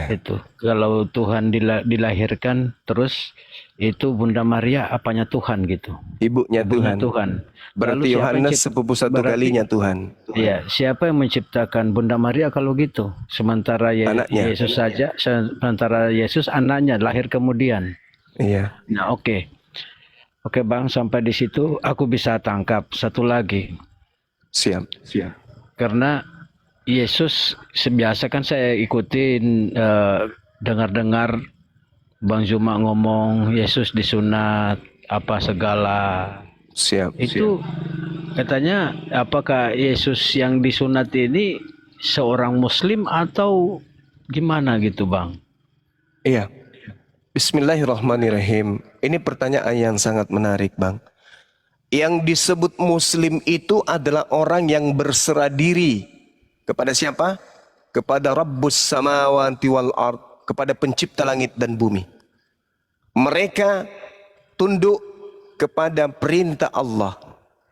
Itu kalau Tuhan dilahirkan terus itu Bunda Maria apanya Tuhan gitu? Ibunya Ibunya Tuhan. Tuhan. Berarti Lalu siapa yang Yohanes cipt- sepupu satu berarti- kalinya Tuhan. Iya, siapa yang menciptakan Bunda Maria kalau gitu? Sementara Anaknya. Yesus saja, sementara Yesus anaknya lahir kemudian. Iya. Nah, oke. Oke, Bang, sampai di situ aku bisa tangkap satu lagi. Siap. Karena Yesus sebiasa kan saya ikutin dengar-dengar Bang Zuma ngomong Yesus disunat apa segala. Siap. Itu katanya apakah Yesus yang disunat ini seorang muslim atau gimana gitu Bang? Iya. Bismillahirrahmanirrahim. Ini pertanyaan yang sangat menarik, Bang. Yang disebut muslim itu adalah orang yang berserah diri kepada siapa? Kepada Rabbus samawati wal ard, kepada pencipta langit dan bumi. Mereka tunduk kepada perintah Allah.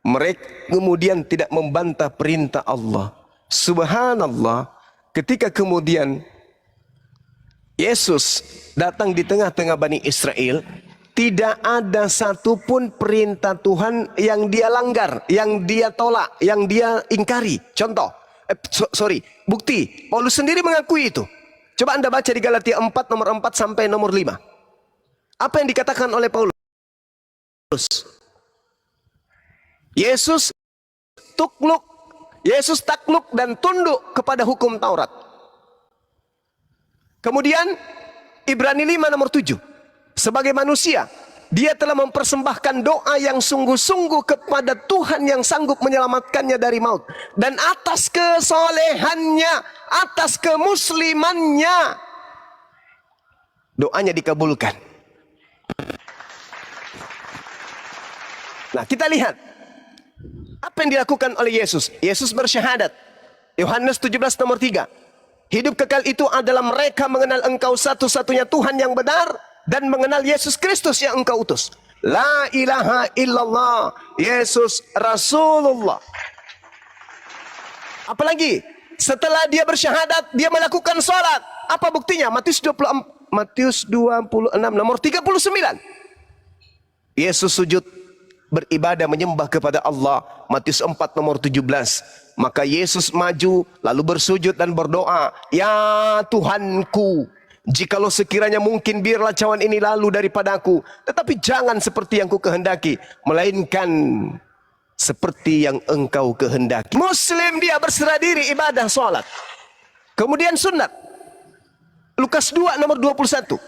Mereka kemudian tidak membantah perintah Allah. Subhanallah, ketika kemudian Yesus datang di tengah-tengah Bani Israel, tidak ada satupun perintah Tuhan yang dia langgar, yang dia tolak, yang dia ingkari. Contoh, bukti, Paulus sendiri mengakui itu. Coba Anda baca di Galatia 4 nomor 4 sampai nomor 5. Apa yang dikatakan oleh Paulus? Yesus takluk dan tunduk kepada hukum Taurat. Kemudian Ibrani 5 nomor 7. Sebagai manusia, dia telah mempersembahkan doa yang sungguh-sungguh kepada Tuhan yang sanggup menyelamatkannya dari maut. Dan atas kesolehannya, atas kemuslimannya, doanya dikabulkan. Nah, kita lihat apa yang dilakukan oleh Yesus. Yesus bersyahadat. Yohanes 17 nomor 3. Hidup kekal itu adalah mereka mengenal engkau satu-satunya Tuhan yang benar dan mengenal Yesus Kristus yang engkau utus. La ilaha illallah, Yesus Rasulullah. Apalagi setelah dia bersyahadat, dia melakukan sholat. Apa buktinya? Matius 26 nomor 39. Yesus sujud beribadah menyembah kepada Allah. Matius 4 nomor 17. Maka Yesus maju lalu bersujud dan berdoa, ya Tuhanku, jikalau sekiranya mungkin biarlah cawan ini lalu daripadaku, tetapi jangan seperti yang ku kehendaki, melainkan seperti yang engkau kehendaki. Muslim dia berserah diri ibadah sholat. Kemudian sunat. Lukas 2 nomor 21.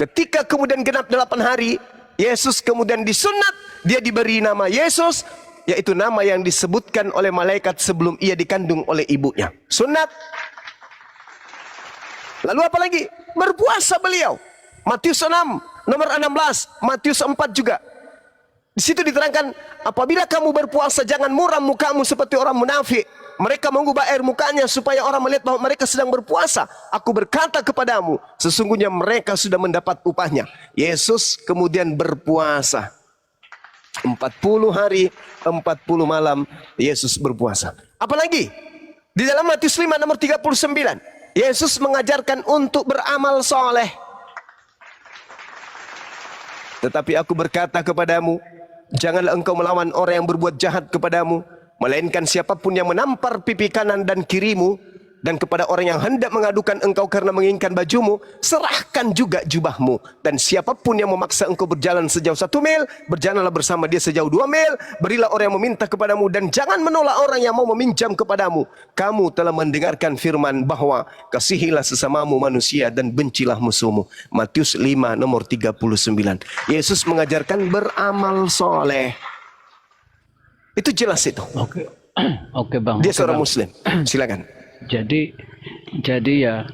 Ketika kemudian genap 8 hari, Yesus kemudian disunat, dia diberi nama Yesus, yaitu nama yang disebutkan oleh malaikat sebelum ia dikandung oleh ibunya. Sunat. Lalu apa lagi? Berpuasa beliau. Matius 6 nomor 16, Matius 4 juga. Di situ diterangkan, apabila kamu berpuasa jangan muram mukamu seperti orang munafik. Mereka mengubah air mukanya supaya orang melihat bahwa mereka sedang berpuasa. Aku berkata kepadamu, sesungguhnya mereka sudah mendapat upahnya. Yesus kemudian berpuasa. 40 hari, 40 malam Yesus berpuasa. Apalagi di dalam Matius 5 nomor 39, Yesus mengajarkan untuk beramal soleh. Tetapi aku berkata kepadamu, janganlah engkau melawan orang yang berbuat jahat kepadamu, melainkan siapapun yang menampar pipi kanan dan kirimu, dan kepada orang yang hendak mengadukan engkau karena menginginkan bajumu, serahkan juga jubahmu. Dan siapapun yang memaksa engkau berjalan sejauh 1 mil, berjalanlah bersama dia sejauh 2 mil. Berilah orang yang meminta kepadamu, dan jangan menolak orang yang mau meminjam kepadamu. Kamu telah mendengarkan firman bahwa kasihilah sesamamu manusia dan bencilah musuhmu. Matius 5 nomor 39. Yesus mengajarkan beramal soleh. Itu jelas itu. Oke. Oke Bang. Dia Oke, seorang Bang. muslim. Silakan. Jadi ya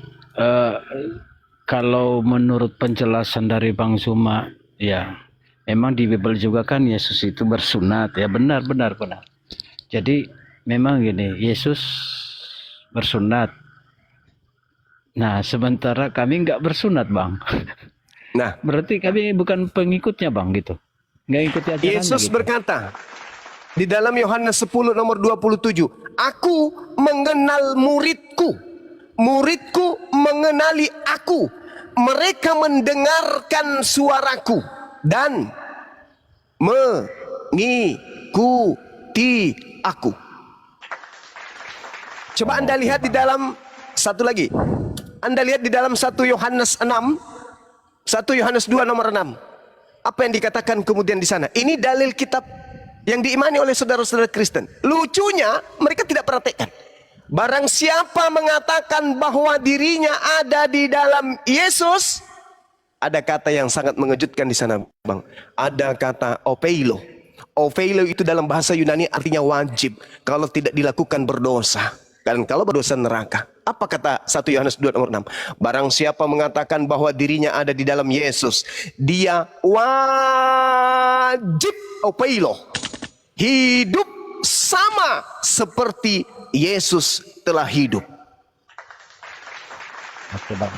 kalau menurut penjelasan dari Bang Zuma, ya emang di Bible juga kan Yesus itu bersunat, ya benar. Jadi memang gini, Yesus bersunat. Nah, sementara kami nggak bersunat, Bang. Nah, Berarti kami bukan pengikutnya, Bang, gitu. Nggak ikuti ajarannya. Yesus gitu. berkata di dalam Yohanes 10 nomor 27, aku mengenal muridku, muridku mengenali aku, mereka mendengarkan suaraku dan mengikuti aku. Coba Anda lihat di dalam satu lagi. Anda lihat di dalam 1 Yohanes 6, 1 Yohanes 2 nomor 6. Apa yang dikatakan kemudian di sana? Ini dalil kitab yang diimani oleh saudara-saudara Kristen. Lucunya mereka tidak perhatikan. Barang siapa mengatakan bahwa dirinya ada di dalam Yesus, ada kata yang sangat mengejutkan di sana, Bang. Ada kata opeilo. Opeilo itu dalam bahasa Yunani artinya wajib. Kalau tidak dilakukan berdosa. Dan kalau berdosa neraka. Apa kata 1 Yohanes 2 nomor 6? Barang siapa mengatakan bahwa dirinya ada di dalam Yesus, dia wajib opeilo. Hidup sama seperti Yesus telah hidup. Oke, Bang.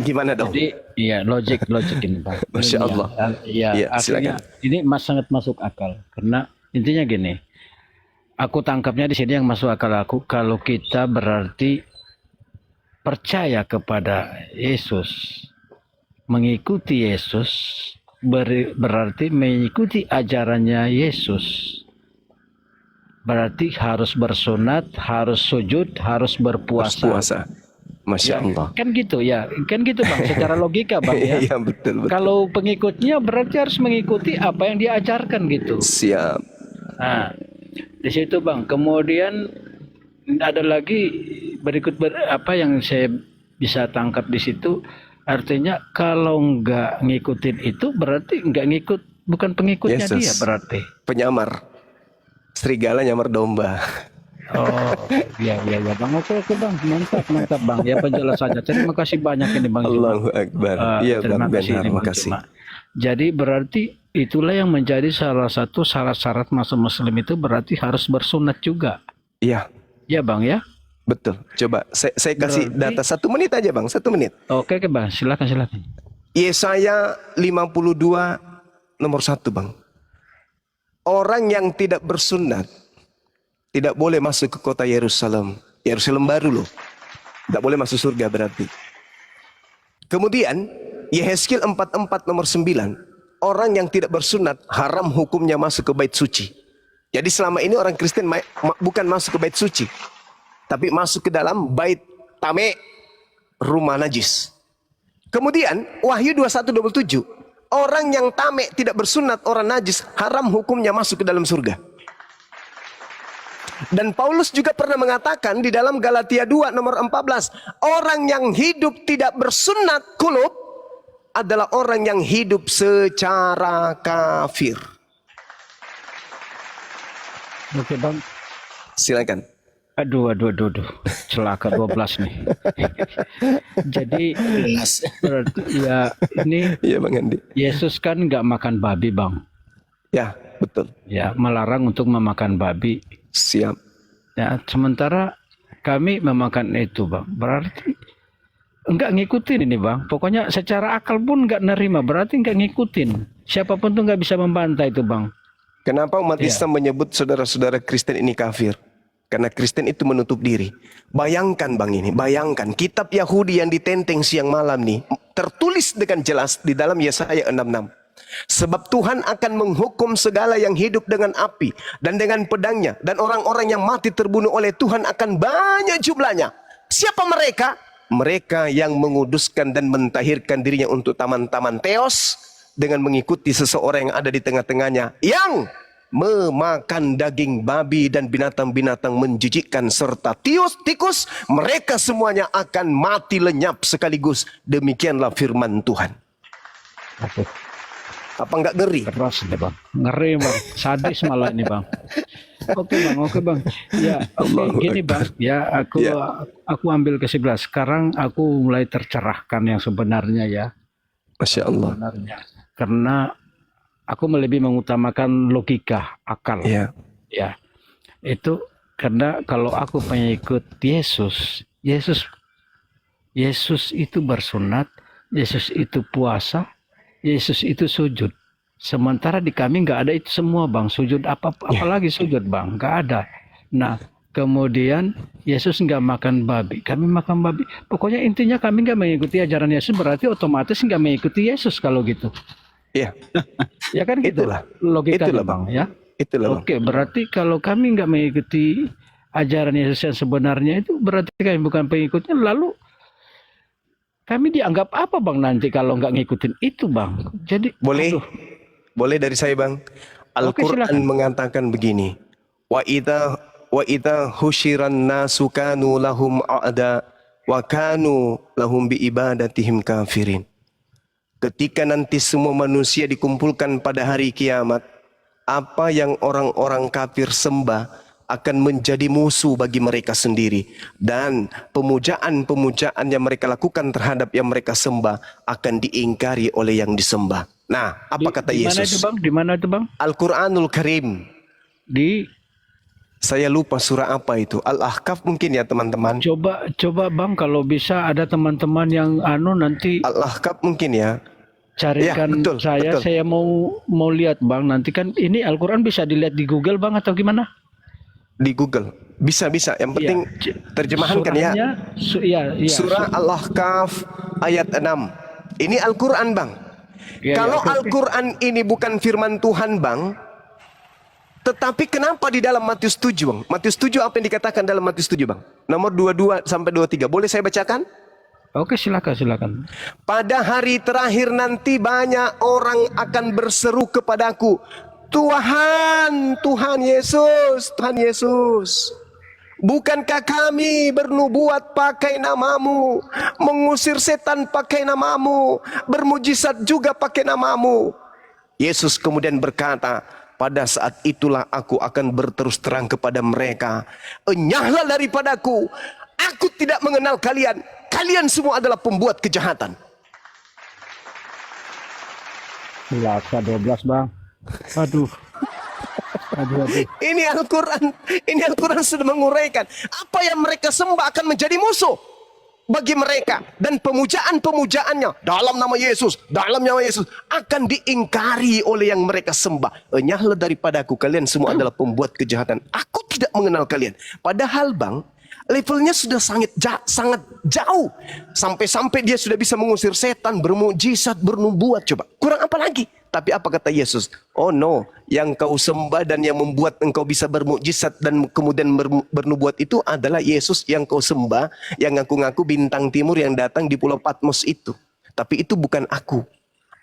Gimana dong? Jadi, iya logik ini, Bang. Masya Allah. Iya, Iya, artinya ini sangat masuk akal. Karena intinya gini, aku tangkapnya di sini yang masuk akal aku, kalau kita berarti percaya kepada Yesus, mengikuti Yesus, berarti mengikuti ajarannya Yesus. Berarti harus bersunat, harus sujud, harus berpuasa. Puasa. Masya Allah. Kan gitu ya, kan gitu, Bang, secara logika, Bang, ya. Iya, betul, betul. Kalau pengikutnya berarti harus mengikuti apa yang diajarkan gitu. Siap. Nah, di situ, Bang. Kemudian ada lagi apa yang saya bisa tangkap di situ, artinya kalau nggak ngikutin itu berarti nggak ngikut, bukan pengikutnya Yesus. dia berarti. Penyamar. Serigala nyamar domba. Oh, iya Bang. Oke Bang, mantap Bang. Ya penjelasannya. Terima kasih banyak ini Bang. Allahu Akbar. Iya terima Bang kasih Benhar, ini Bang makasih. Cuma. Jadi berarti itulah yang menjadi salah satu syarat masuk Muslim itu berarti harus bersunat juga. Iya, Ya Bang ya. betul. Coba saya kasih Berarti- data 1 menit aja Bang, 1 menit. Oke Bang, silakan. Yesaya 52 nomor 1 Bang. Orang yang tidak bersunat tidak boleh masuk ke kota Yerusalem. Yerusalem baru loh. Tidak boleh masuk surga berarti. Kemudian Yehezkiel 44 nomor 9. Orang yang tidak bersunat haram hukumnya masuk ke bait suci. Jadi selama ini orang Kristen bukan masuk ke bait suci, tapi masuk ke dalam bait tame, rumah najis. Kemudian Wahyu 21:27. Orang yang tame tidak bersunat, orang najis, haram hukumnya masuk ke dalam surga. Dan Paulus juga pernah mengatakan di dalam Galatia 2 nomor 14, orang yang hidup tidak bersunat kulub adalah orang yang hidup secara kafir. Oke Bang. Silakan. Aduh. Celaka 12 nih. Jadi berarti ya ini Iya Bang Andi. Yesus kan nggak makan babi Bang. Ya, betul. Ya, melarang untuk memakan babi. Siap. Ya, sementara kami memakan itu Bang. Berarti enggak ngikutin ini Bang. Pokoknya secara akal pun enggak nerima. Berarti enggak ngikutin. Siapapun tuh enggak bisa membantah itu Bang. Kenapa umat Islam menyebut saudara-saudara Kristen ini kafir? Karena Kristen itu menutup diri. Bayangkan Bang ini, bayangkan kitab Yahudi yang ditenteng siang malam nih tertulis dengan jelas di dalam Yesaya 66. Sebab Tuhan akan menghukum segala yang hidup dengan api dan dengan pedangnya, dan orang-orang yang mati terbunuh oleh Tuhan akan banyak jumlahnya. Siapa mereka? Mereka yang menguduskan dan mentahirkan dirinya untuk taman-taman teos dengan mengikuti seseorang yang ada di tengah-tengahnya yang memakan daging babi dan binatang-binatang menjijikkan serta tikus, mereka semuanya akan mati lenyap sekaligus. Demikianlah firman Tuhan. Apa enggak ngeri? Keras nih Bang. Ngeri Bang. Sadis malah ini Bang. Oke Bang. Ya, oke, gini Bang. Ya, aku ambil kesimpulan. Sekarang aku mulai tercerahkan yang sebenarnya ya. Masya Allah. Sebenarnya. Karena aku lebih mengutamakan logika, akal. Ya. Ya. Itu karena kalau aku pengikut Yesus, Yesus itu bersunat, Yesus itu puasa, Yesus itu sujud. Sementara di kami nggak ada itu semua, Bang. Sujud apalagi sujud, Bang, nggak ada. Nah, kemudian Yesus nggak makan babi, kami makan babi. Pokoknya intinya kami nggak mengikuti ajaran Yesus, berarti otomatis nggak mengikuti Yesus kalau gitu. Iya. Ya kan gitu Itulah. logikanya, Itulah, Bang. Bang. Ya. Itulah, Bang. Oke, berarti kalau kami nggak mengikuti ajaran Yesus yang sebenarnya itu berarti kami bukan pengikutnya. Lalu kami dianggap apa, Bang, nanti kalau nggak ngikutin itu, Bang? Jadi Boleh? aduh. Boleh dari saya, Bang. Oke, Al-Quran silakan. mengatakan begini. Wa idza husyiran nasu kanu lahum a'da wa kanu lahum bi ibadatihim kafirin. Ketika nanti semua manusia dikumpulkan pada hari kiamat, apa yang orang-orang kafir sembah akan menjadi musuh bagi mereka sendiri, dan pemujaan-pemujaan yang mereka lakukan terhadap yang mereka sembah akan diingkari oleh yang disembah. Nah, apa kata Di mana itu, Yesus? Bang? Di mana itu, Bang? Al-Quranul Karim. Di Saya lupa surah apa itu. Al-Ahqaf mungkin ya teman-teman. coba Bang, kalau bisa ada teman-teman yang nanti Al-Ahqaf mungkin ya. carikan Ya, betul, saya. betul. Saya mau lihat, Bang. Nanti kan ini Al-Quran bisa dilihat di Google, Bang, atau gimana? Di Google. Bisa. Yang penting Iya. terjemahan kan ya. Iya. Surah Al-Ahqaf ayat 6. Ini Al-Quran, Bang. Iya, Kalau oke, oke. Al-Quran ini bukan firman Tuhan, Bang, tetapi kenapa di dalam Matius 7, Bang? Matius 7 apa yang dikatakan dalam Matius 7, Bang? Nomor 22 sampai 23. Boleh saya bacakan? Oke, silakan. Pada hari terakhir nanti banyak orang akan berseru kepadaku, Tuhan, Tuhan Yesus, bukankah kami bernubuat pakai namamu, mengusir setan pakai namamu, bermujizat juga pakai namamu? Yesus kemudian berkata, pada saat itulah aku akan berterus terang kepada mereka, enyahlah daripadaku, aku tidak mengenal kalian, kalian semua adalah pembuat kejahatan. Silaka 12, Bang. Aduh. Ini Al-Quran sudah menguraikan apa yang mereka sembah akan menjadi musuh bagi mereka, dan pemujaan-pemujaannya dalam nama Yesus akan diingkari oleh yang mereka sembah. Enyahlah daripadaku, kalian semua adalah pembuat kejahatan, aku tidak mengenal kalian. Padahal, Bang, levelnya sudah sangat jauh, sampai-sampai dia sudah bisa mengusir setan, bermujizat, bernubuat. Coba kurang apa lagi? Tapi apa kata Yesus? Oh no, yang kau sembah dan yang membuat engkau bisa bermukjizat dan kemudian bernubuat itu adalah Yesus yang kau sembah, yang ngaku-ngaku bintang timur yang datang di Pulau Patmos itu. Tapi itu bukan aku.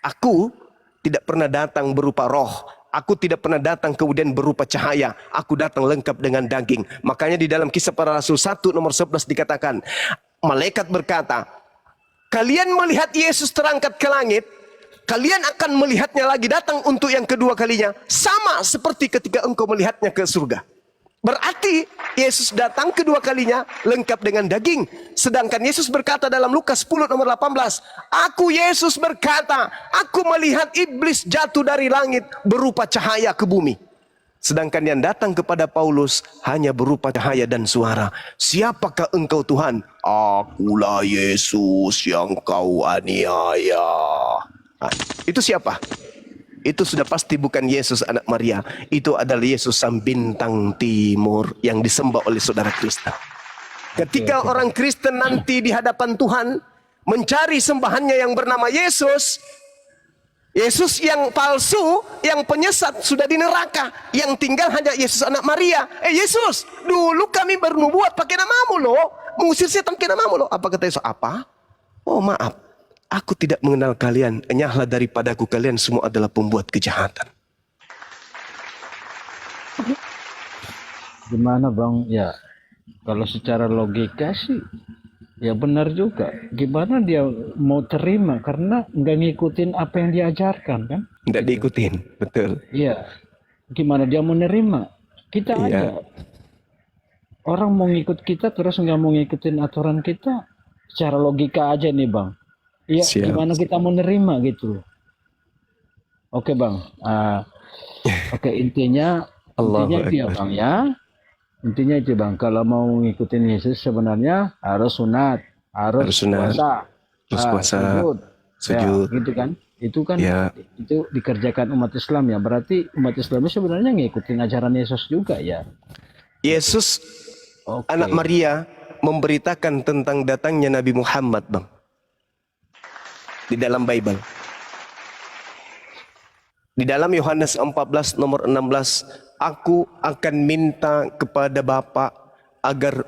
Aku tidak pernah datang berupa roh. Aku tidak pernah datang kemudian berupa cahaya. Aku datang lengkap dengan daging. Makanya di dalam Kisah Para Rasul 1 nomor 11 dikatakan, malaikat berkata, kalian melihat Yesus terangkat ke langit, kalian akan melihatnya lagi datang untuk yang kedua kalinya, sama seperti ketika engkau melihatnya ke surga. Berarti Yesus datang kedua kalinya lengkap dengan daging. Sedangkan Yesus berkata dalam Lukas 10 nomor 18, aku Yesus berkata, aku melihat iblis jatuh dari langit berupa cahaya ke bumi. Sedangkan yang datang kepada Paulus hanya berupa cahaya dan suara. Siapakah engkau Tuhan? Akulah Yesus yang kau aniaya. Nah, itu siapa? Itu sudah pasti bukan Yesus anak Maria. Itu adalah Yesus sang bintang timur yang disembah oleh saudara Kristen. Ketika orang Kristen nanti di hadapan Tuhan mencari sembahannya yang bernama Yesus, Yesus yang palsu, yang penyesat sudah di neraka. Yang tinggal hanya Yesus anak Maria. Yesus, dulu kami bernubuat pakai namamu loh, mengusir setan pakai namamu loh. Apa kata Yesus? Apa? Oh maaf, aku tidak mengenal kalian. Enyahlah daripadaku, kalian semua adalah pembuat kejahatan. Gimana, Bang? Ya, kalau secara logika sih ya benar juga. Gimana dia mau terima karena nggak ngikutin apa yang diajarkan kan? Tidak diikutin, betul. Iya. Gimana dia mau nerima? Kita aja. Orang mau ngikut kita terus nggak mau ngikutin aturan kita, secara logika aja nih, Bang. Iya, gimana kita mau nerima gitu? Oke, Bang. Oke, intinya itu ya, Bang ya. Intinya itu bang, kalau mau ngikutin Yesus sebenarnya harus sunat, harus sunat, puasa, terus puasa, Ya, sujud. gitu kan? Itu kan Ya. itu dikerjakan umat Islam ya. Berarti umat Islam sebenarnya ngikutin ajaran Yesus juga ya. Yesus Oke. anak Maria memberitakan tentang datangnya Nabi Muhammad, Bang. Di dalam Bible. Di dalam Yohanes 14 nomor 16, aku akan minta kepada Bapa agar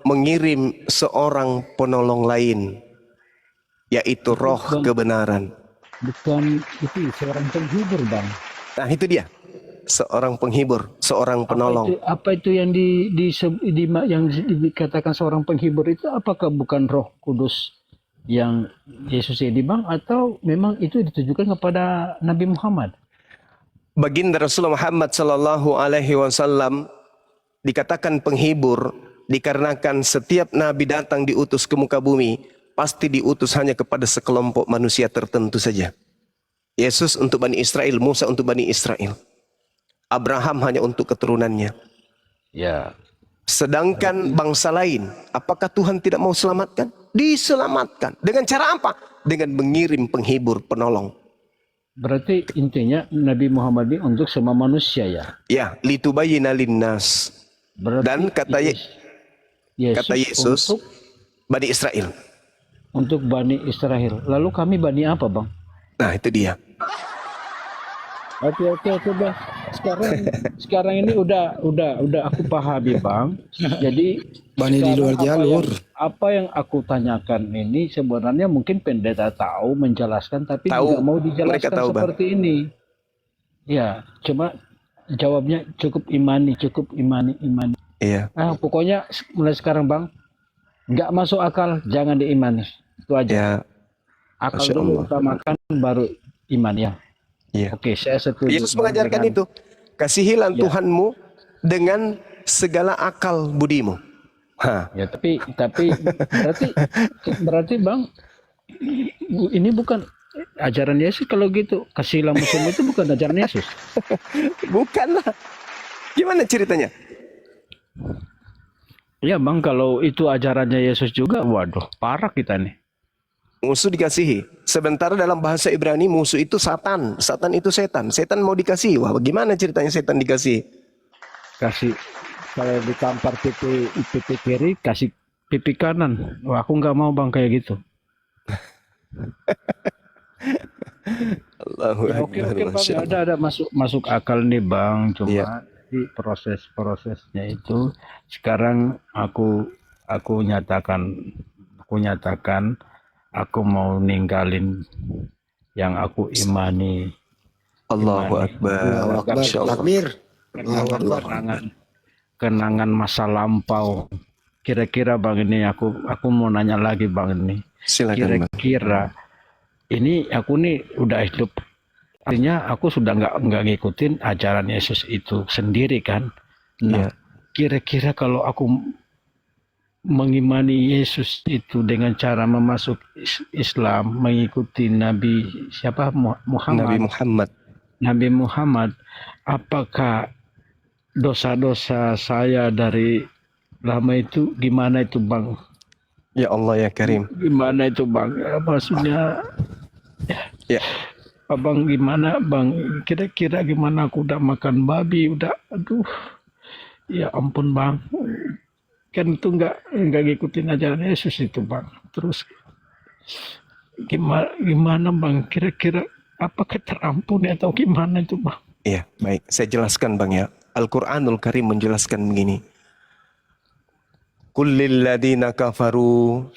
mengirim seorang penolong lain, yaitu roh kebenaran. Bukan itu seorang penghibur bang. Nah itu dia, seorang penghibur, seorang penolong. Apa itu yang yang dikatakan seorang penghibur itu? Apakah bukan Roh Kudus yang Yesus ini bang, atau memang itu ditujukan kepada Nabi Muhammad? Baginda Rasulullah Muhammad Sallallahu Alaihi Wasallam dikatakan penghibur dikarenakan setiap nabi datang diutus ke muka bumi pasti diutus hanya kepada sekelompok manusia tertentu saja. Yesus untuk Bani Israel, Musa untuk Bani Israel, Abraham hanya untuk keturunannya. Ya. Sedangkan bangsa lain, apakah Tuhan tidak mau selamatkan? Diselamatkan. Dengan cara apa? Dengan mengirim penghibur, penolong. Berarti intinya Nabi Muhammad ini untuk semua manusia ya? Ya, litubayyina linnas. Dan kata Yesus, untuk Bani Israel. Untuk Bani Israel. Lalu kami Bani apa bang? Nah itu dia. Oke bang. Sekarang ini udah aku pahami bang. Jadi Bani di luar jalur. Apa yang aku tanyakan ini sebenarnya mungkin pendeta tahu menjelaskan, tapi Tahu, nggak mau dijelaskan tahu, seperti ini. Ya, cuma jawabnya cukup imani. Iya. Pokoknya mulai sekarang bang, nggak masuk akal jangan diimani. Itu aja. Ya. Akal Masya dulu Allah. utamakan baru iman ya. Iya. Oke, saya setuju. Yesus mengajarkan itu. Kasihilah Ya. Tuhanmu dengan segala akal budimu. Ya, tapi berarti bang, ini bukan ajaran Yesus kalau gitu. Kasihilah musuhmu itu bukan ajaran Yesus. Bukanlah. Gimana ceritanya? Ya bang, kalau itu ajarannya Yesus juga, waduh, parah kita nih. Musuh dikasihi. Sementara dalam bahasa Ibrani musuh itu Satan. Satan itu setan. Setan mau dikasihi. Wah, bagaimana ceritanya setan dikasihi? Kasih, kalau ditampar pipi kiri, kasih pipi kanan. Wah, aku nggak mau bang kayak gitu. Allahu Ya, oke Akbar, bang, Masya Allah. ada masuk akal nih bang. Cuma Iya. di prosesnya itu sekarang aku nyatakan aku mau ninggalin yang aku imani. Allahu Akbar. Masya Allah. Takbir. Allahu Akbar. Kenangan masa lampau. Kira-kira bang ini aku mau nanya lagi bang ini. Silakan, Bang. Kira-kira ini aku nih udah hidup, artinya aku sudah nggak ngikutin ajaran Yesus itu sendiri kan. Nah, Iya. kira-kira kalau aku mengimani Yesus itu dengan cara memasuk Islam, mengikuti Nabi siapa Nabi Muhammad, apakah dosa-dosa saya dari lama itu gimana itu bang? Ya Allah ya Karim. Gimana itu bang? Maksudnya Ya. abang gimana bang? Kira-kira gimana aku udah makan babi, udah, aduh, ya ampun bang. Kan itu nggak ngikutin ajaran Yesus itu bang. Terus gimana bang? Kira-kira apakah terampuni atau gimana itu bang? Iya, baik. Saya jelaskan Bang ya. Al-Quranul Karim menjelaskan begini. Kullil ladina kafaru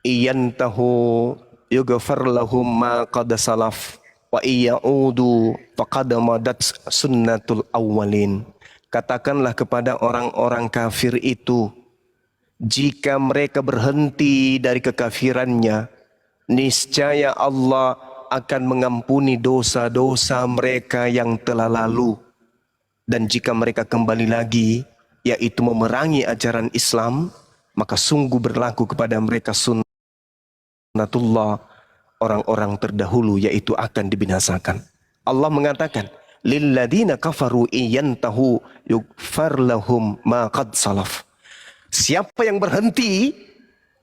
iyantahu yughfar lahum ma qad salaf wa iyaudu faqad madat sunnatul awwalin. Katakanlah kepada orang-orang kafir itu, jika mereka berhenti dari kekafirannya, niscaya Allah akan mengampuni dosa-dosa mereka yang telah lalu. Dan jika mereka kembali lagi, yaitu memerangi ajaran Islam, maka sungguh berlaku kepada mereka sunnatullah, orang-orang terdahulu, yaitu akan dibinasakan. Allah mengatakan, lilladzina kafaru iyantahu yughfar lahum ma qad salaf. Siapa yang berhenti,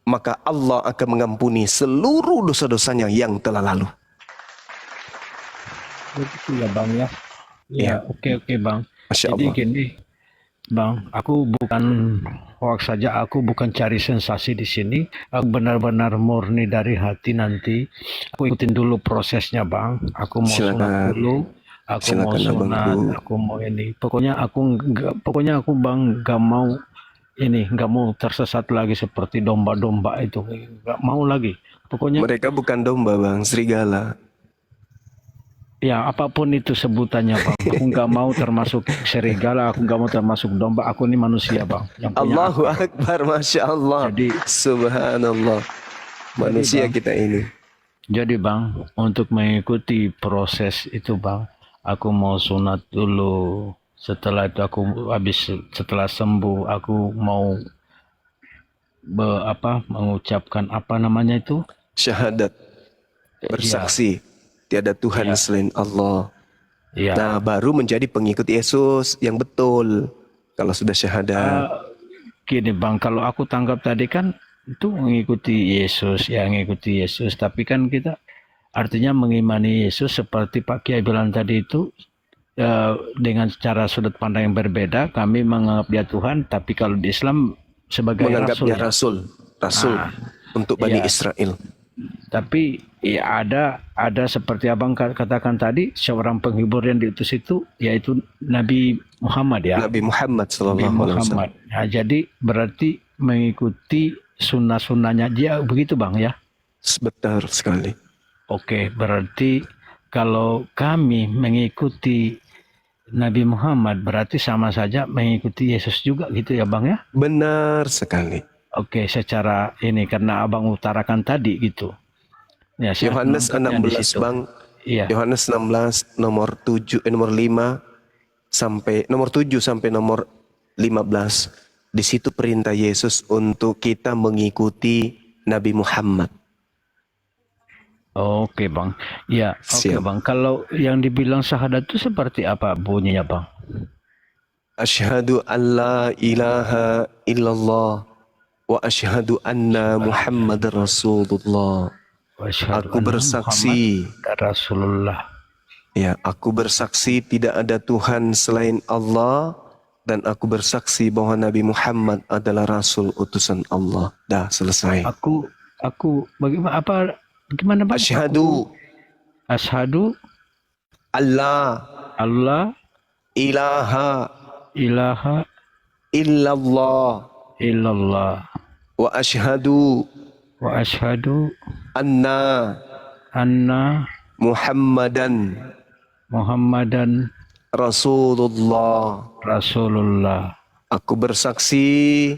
maka Allah akan mengampuni seluruh dosa-dosanya yang telah lalu. Begitu ya Bang ya. Ya. Ya, oke Bang. Masya Jadi Allah. gini, Bang, aku bukan hoax saja, aku bukan cari sensasi di sini. Aku benar-benar murni dari hati nanti. Aku ikutin dulu prosesnya, Bang. Aku mau sunat Silakan. dulu. Aku mau Silakan sunat, abangku. aku mau ini. Pokoknya aku Bang gak mau ini, gak mau tersesat lagi seperti domba-domba itu. Gak mau lagi. Pokoknya Mereka bukan domba bang, serigala. ya apapun itu sebutannya Bang. Aku nggak mau termasuk serigala, aku nggak mau termasuk domba. Aku ini manusia Bang. Yang punya Allahu Akbar, Masya Allah. Jadi- Subhanallah. Manusia Bang, kita ini. Jadi Bang, untuk mengikuti proses itu Bang, aku mau sunat dulu. Setelah itu setelah sembuh, aku mau mengucapkan apa namanya itu? Syahadat. Bersaksi. Tiada Tuhan selain Allah. Ya. Nah, baru menjadi pengikut Yesus yang betul. Kalau sudah syahadat. Gini Bang, kalau aku tangkap tadi kan itu mengikuti Yesus, ya mengikuti Yesus. Tapi kan kita artinya mengimani Yesus seperti Pak Kiai bilang tadi itu dengan cara sudut pandang yang berbeda. Kami menganggap dia Tuhan, tapi kalau di Islam sebagai Menganggapnya Rasul. Rasul. Untuk Bani Iya. Israel. Tapi ya ada seperti abang katakan tadi, seorang penghibur yang diutus itu yaitu Nabi Muhammad ya. Nabi Muhammad Nabi sallallahu alaihi wasallam. Muhammad. Nah, jadi berarti mengikuti sunnah-sunnahnya dia begitu bang ya. Benar sekali. Oke, berarti kalau kami mengikuti Nabi Muhammad berarti sama saja mengikuti Yesus juga gitu ya bang ya. Benar sekali. Oke, secara ini karena abang utarakan tadi gitu. Ya, saya Yohanes menangkapnya di 16 situ. bang. Iya. Yohanes 16 nomor 5 sampai nomor 7 sampai nomor 15. Di situ perintah Yesus untuk kita mengikuti Nabi Muhammad. Oke bang. Ya, oke Siap. bang. Kalau yang dibilang syahadat itu seperti apa bunyinya bang? Asyhadu an la ilaha illallah wa asyhadu anna Muhammadar Rasulullah. Wa asyhadu Aku anna bersaksi, Muhammadan Rasulullah. ya, aku bersaksi tidak ada Tuhan selain Allah dan aku bersaksi bahwa Nabi Muhammad adalah Rasul utusan Allah. Dah selesai. Aku gimana bang? Asyhadu Asyhadu Allah Allah ilaha ilaha illallah illallah wa asyhadu wa asyhadu anna anna Muhammadan Muhammadan Rasulullah. Rasulullah. Aku bersaksi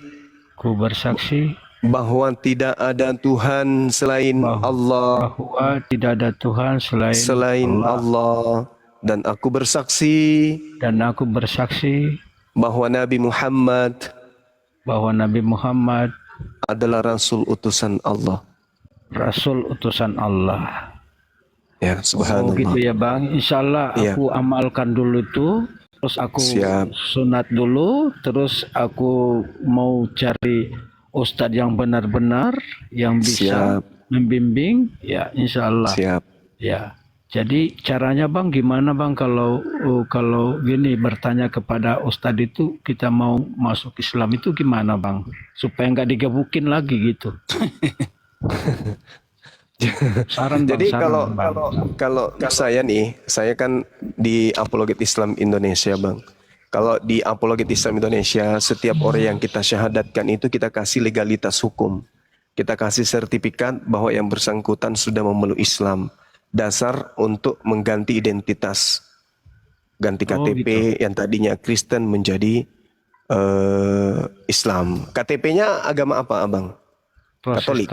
Ku bersaksi bahwa tidak ada Tuhan selain Allah, bahwa tidak ada Tuhan selain Allah, dan aku bersaksi dan aku bersaksi bahwa Nabi Muhammad bahwa Nabi Muhammad adalah Rasul utusan Allah. Rasul utusan Allah. Ya, subhanallah. Oh gitu ya bang. Insya Allah Iya. aku amalkan dulu tuh. Terus aku Siap. sunat dulu. Terus aku mau cari ustadz yang benar-benar yang bisa Siap. membimbing. Ya insya Allah. Siap. Ya. Jadi caranya bang gimana bang kalau gini bertanya kepada ustadz itu kita mau masuk Islam itu gimana bang supaya nggak digebukin lagi gitu. Saran bang. Jadi saran, bang. kalau saya nih, saya kan di Apologet Islam Indonesia, Bang. Kalau di Apologet Islam Indonesia, setiap orang yang kita syahadatkan itu kita kasih legalitas hukum. Kita kasih sertifikat bahwa yang bersangkutan sudah memeluk Islam. Dasar untuk mengganti identitas. Ganti Oh, KTP yang tadinya Kristen menjadi Islam. KTP-nya agama apa, Abang? Katolik.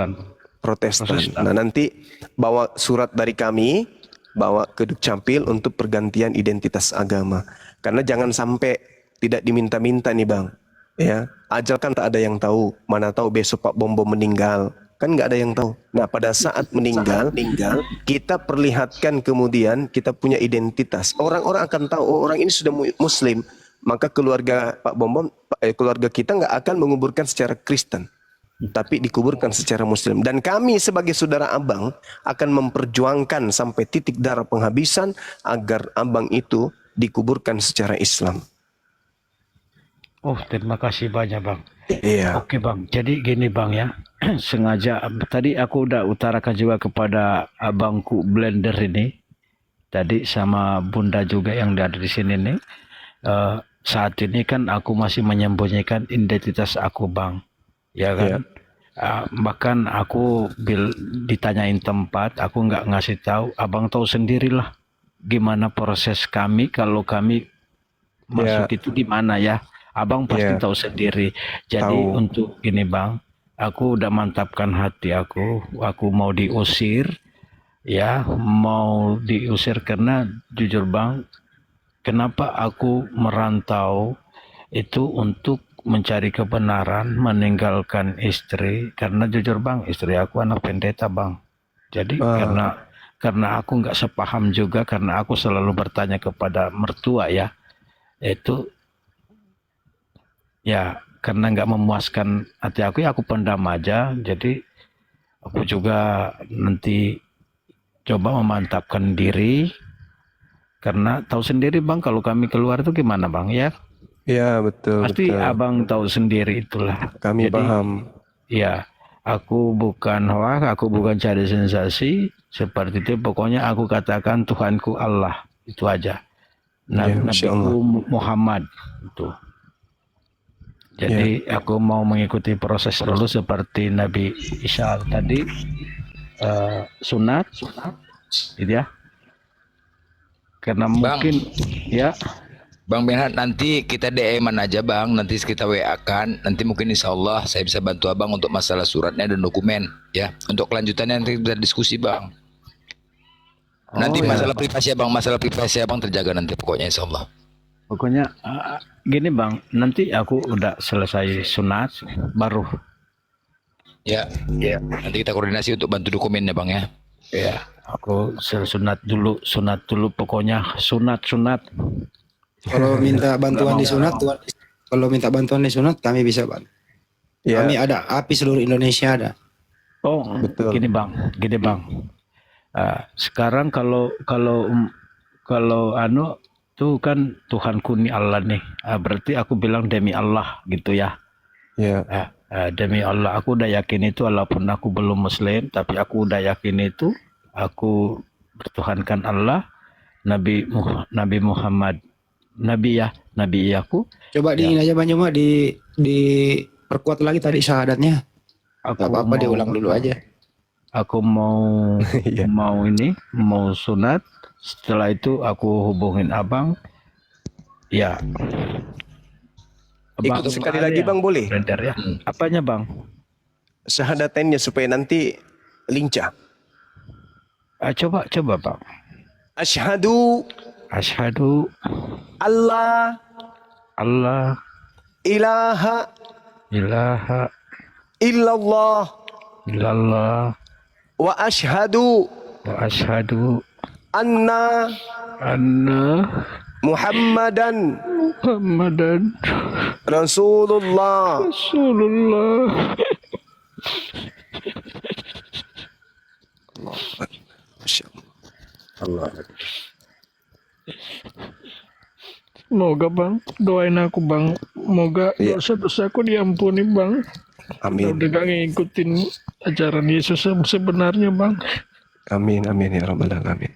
Protestan. Nah, nanti bawa surat dari kami, bawa ke Dukcapil untuk pergantian identitas agama. Karena jangan sampai tidak diminta-minta nih Bang. Ya, ajal kan tak ada yang tahu. Mana tahu besok Pak Bombo meninggal, Kan nggak ada yang tahu. Nah pada saat meninggal, kita perlihatkan kemudian kita punya identitas. Orang-orang akan tahu, oh orang ini sudah Muslim. Maka keluarga Pak Bom, keluarga kita nggak akan menguburkan secara Kristen, tapi dikuburkan secara Muslim. Dan kami sebagai saudara abang akan memperjuangkan sampai titik darah penghabisan agar abang itu dikuburkan secara Islam. Oh, terima kasih banyak bang. Iya. Oke bang, jadi gini bang ya, sengaja tadi aku udah utarakan juga kepada abangku Blender ini, tadi sama bunda juga yang ada di sini nih. Saat ini kan aku masih menyembunyikan identitas aku bang, ya kan? Bahkan aku ditanyain tempat, aku nggak ngasih tahu, abang tahu sendirilah gimana proses kami kalau kami masuk itu gimana ya. Abang pasti tahu sendiri. Jadi untuk ini bang, aku udah mantapkan hati aku mau diusir, ya mau diusir karena jujur bang, kenapa aku merantau itu untuk mencari kebenaran, meninggalkan istri, karena jujur bang, istri aku anak pendeta bang. Jadi karena aku nggak sepaham juga, karena aku selalu bertanya kepada mertua ya, itu ya karena nggak memuaskan hati aku ya aku pendam aja. Jadi aku juga nanti coba memantapkan diri, karena tahu sendiri bang kalau kami keluar itu gimana bang ya. Ya betul. Pasti betul. abang tahu sendiri itulah. Kami Jadi, paham. Ya, aku bukan hoak, aku bukan cari sensasi seperti itu. Pokoknya aku katakan Tuhanku Allah, itu aja. Nabiku Muhammad itu. Jadi aku mau mengikuti proses dulu seperti Nabi Isa tadi, sunat, gitu ya. Karena mungkin ya. Bang Benhat, nanti kita DM-an aja bang, nanti kita WA-kan, nanti mungkin insya Allah saya bisa bantu abang untuk masalah suratnya dan dokumen ya. Untuk kelanjutannya nanti kita diskusi bang. Nanti masalah privasi abang terjaga nanti pokoknya insya Allah. Pokoknya gini bang, nanti aku udah selesai sunat baru. Ya, nanti kita koordinasi untuk bantu dokumennya bang ya. Ya, aku sunat dulu pokoknya sunat. Kalau minta bantuan di sunat, kami bisa bang. Ya. Kami ada API seluruh Indonesia ada. Oh, betul. Gini bang. Sekarang kalau itu kan Tuhanku nih Allah nih. Berarti aku bilang demi Allah gitu ya. Ya. Demi Allah, aku udah yakin itu walaupun aku belum Muslim, tapi aku udah yakin itu aku bertuhankan Allah, Nabi Muhammad, Nabi aku. Coba diin aja bang, cuma di perkuat lagi tadi syahadatnya. Gak apa-apa diulang dulu aja. Aku mau mau sunat. Setelah itu aku hubungin abang. Ya. Abang, Ikut sekali lagi bang boleh? Beredar ya. Apanya bang? Syahadatannya supaya nanti lincah. Coba bang. Asyhadu Allah ilaha illallah wa asyhadu anna Muhammadan Rasulullah. Allah. Semoga bang, doain aku bang. Semoga dosa-dosaku diampuni bang. Amin. Udah gak ngikutin ajaran Yesus sebenarnya bang. Amin ya rabbal alamin.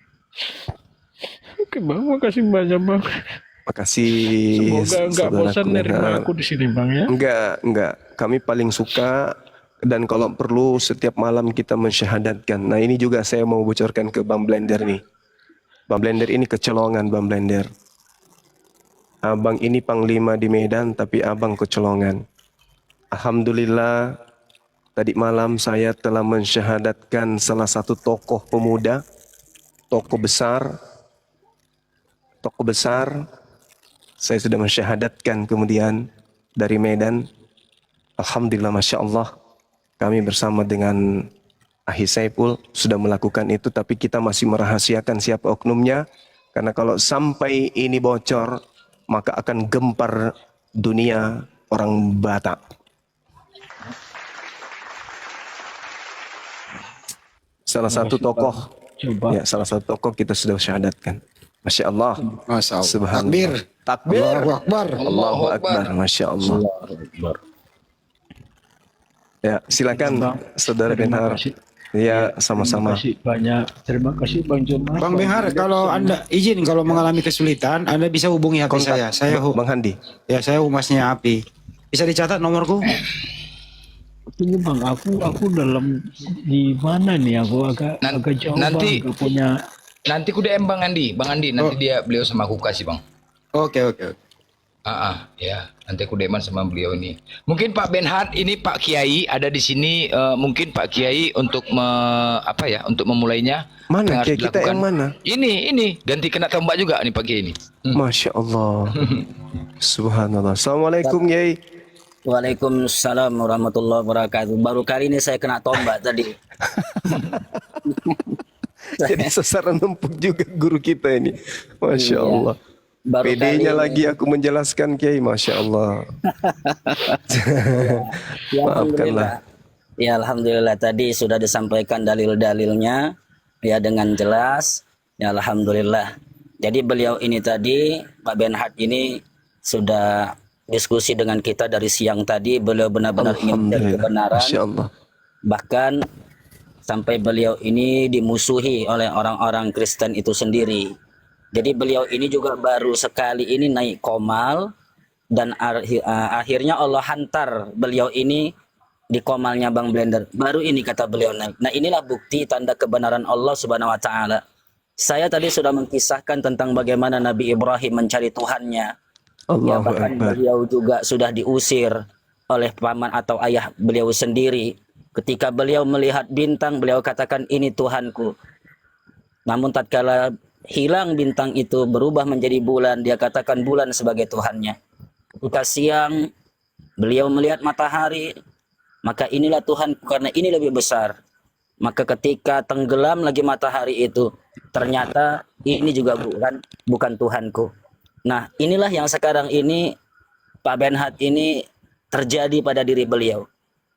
Oke bang, makasih banyak bang. Makasih. Semoga nggak bosan nerima aku di sini bang ya. Enggak. Kami paling suka, dan kalau perlu setiap malam kita mensyahadatkan. Nah ini juga saya mau bocorkan ke Bang Blender nih. Bang Blender ini kecolongan Bang Blender. Abang ini panglima di Medan tapi abang kecolongan. Alhamdulillah tadi malam saya telah mensyahadatkan salah satu tokoh pemuda, tokoh besar. Saya sudah mensyahadatkan kemudian dari Medan. Alhamdulillah, Masya Allah. Kami bersama dengan Ahi Saiful sudah melakukan itu, tapi kita masih merahasiakan siapa oknumnya. Karena kalau sampai ini bocor, maka akan gempar dunia orang Batak. Salah satu tokoh, Coba. ya salah satu tokoh kita sudah syahadatkan. Masya Allah. Masya Allah. Subhanallah. Takbir. Allahu Akbar. Allahu Akbar. Masya Allah. Ya, silakan Saudara Terima Benhar. kasih. Ya, sama-sama. Terima kasih banyak. Terima kasih Bang Jumar. Bang Benhar, kalau Anda izin kalau mengalami kesulitan, Anda bisa hubungi HP saya. Saya Bang Handi. ya saya humasnya API. Bisa dicatat nomorku? Tunggu Bang, aku dalam di mana nih? Aku agak jauh nanti- Bang. Gak punya. Nanti ku DM Bang Andi. Bang Andi nanti beliau sama aku kasih Bang. Oke. Ya, nanti aku DM sama beliau ini. Mungkin Pak Benhard ini Pak Kiai ada di sini. Mungkin Pak Kiai untuk untuk memulainya. Mana harus Kiai kita dilakukan. yang mana? Ini ganti kena tombak juga nih Pak Kiai ini. Masya Allah. Subhanallah. Assalamualaikum Yai. Waalaikumsalam warahmatullahi wabarakatuh. Baru kali ini saya kena tombak tadi. Jadi sasaran empuk juga guru kita ini. Masya Iya. Allah. Baru PD-nya kali lagi aku menjelaskan Kiai. Masya Allah. Ya, Maafkanlah. Ya alhamdulillah tadi sudah disampaikan dalil-dalilnya ya dengan jelas. Ya alhamdulillah. Jadi beliau ini tadi Pak Benhard ini sudah diskusi dengan kita dari siang tadi. Beliau benar-benar ingin mencari Alhamdulillah. kebenaran. Masya Allah. Bahkan sampai beliau ini dimusuhi oleh orang-orang Kristen itu sendiri. Jadi beliau ini juga baru sekali ini naik komal dan akhirnya Allah hantar beliau ini di komalnya Bang Blender. Baru ini kata beliau naik. Nah inilah bukti tanda kebenaran Allah Subhanahu Wa Taala. Saya tadi sudah mengisahkan tentang bagaimana Nabi Ibrahim mencari Tuhannya. Ya, Allahu bahkan Akbar. beliau juga sudah diusir oleh paman atau ayah beliau sendiri. Ketika beliau melihat bintang, beliau katakan ini Tuhanku. Namun tatkala hilang bintang itu berubah menjadi bulan, dia katakan bulan sebagai Tuhannya. Ketika siang beliau melihat matahari, maka inilah Tuhanku karena ini lebih besar. Maka ketika tenggelam lagi matahari itu, ternyata ini juga bukan Tuhanku. Nah, inilah yang sekarang ini Pak Benhard ini terjadi pada diri beliau.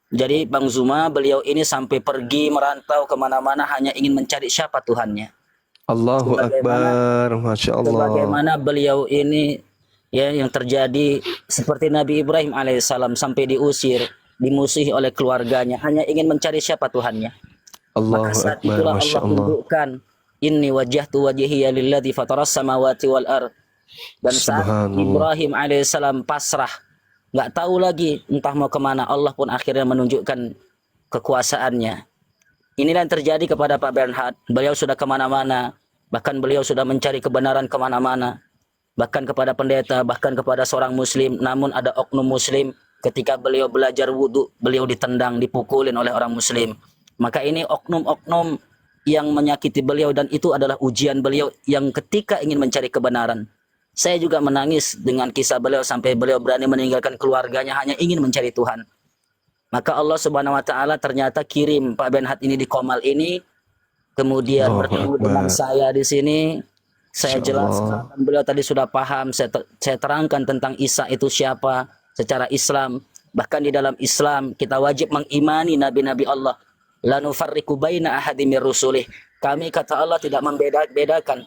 Jadi Bang Zuma, beliau ini sampai pergi merantau kemana-mana hanya ingin mencari siapa Tuhannya. Allahu Akbar. Masya Allah. Sebagaimana beliau ini ya yang terjadi seperti Nabi Ibrahim alaihissalam sampai diusir, dimusuhi oleh keluarganya, hanya ingin mencari siapa Tuhannya. Allahu Maka saat Akbar. itulah Masya Allah Allah. tunjukkan inni wajjahtu wajhiya lilladzi fataras samawati wal ard. Dan saat Subhanallah. Ibrahim alaihissalam pasrah, nggak tahu lagi entah mau kemana, Allah pun akhirnya menunjukkan kekuasaannya. Inilah yang terjadi kepada Pak Benhard. Beliau sudah kemana-mana, bahkan beliau sudah mencari kebenaran kemana-mana, bahkan kepada pendeta, bahkan kepada seorang muslim. Namun ada oknum muslim, ketika beliau belajar wudhu, beliau ditendang, dipukulin oleh orang muslim. Maka ini oknum-oknum yang menyakiti beliau, dan itu adalah ujian beliau yang ketika ingin mencari kebenaran. Saya juga menangis dengan kisah beliau sampai beliau berani meninggalkan keluarganya hanya ingin mencari Tuhan. Maka Allah Subhanahu Wa Taala ternyata kirim Pak Benhard ini di komal ini, kemudian Allahu bertemu Akbar. dengan saya di sini. Saya Masya jelaskan, Allah. dan beliau tadi sudah paham. Saya terangkan tentang Isa itu siapa secara Islam. Bahkan di dalam Islam kita wajib mengimani nabi-nabi Allah. La nufarriqu baina ahadin mir rusulih. Kami kata Allah tidak membeda-bedakan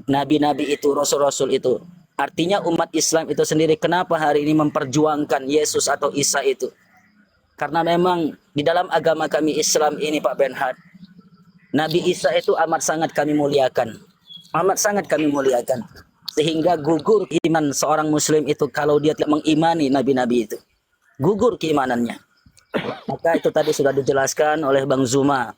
nabi-nabi itu, rasul-rasul itu. Artinya umat Islam itu sendiri kenapa hari ini memperjuangkan Yesus atau Isa itu? Karena memang di dalam agama kami Islam ini Pak Benhard, Nabi Isa itu amat sangat kami muliakan. Amat sangat kami muliakan. Sehingga gugur iman seorang muslim itu kalau dia tidak mengimani nabi-nabi itu. Gugur keimanannya. Maka itu tadi sudah dijelaskan oleh Bang Zuma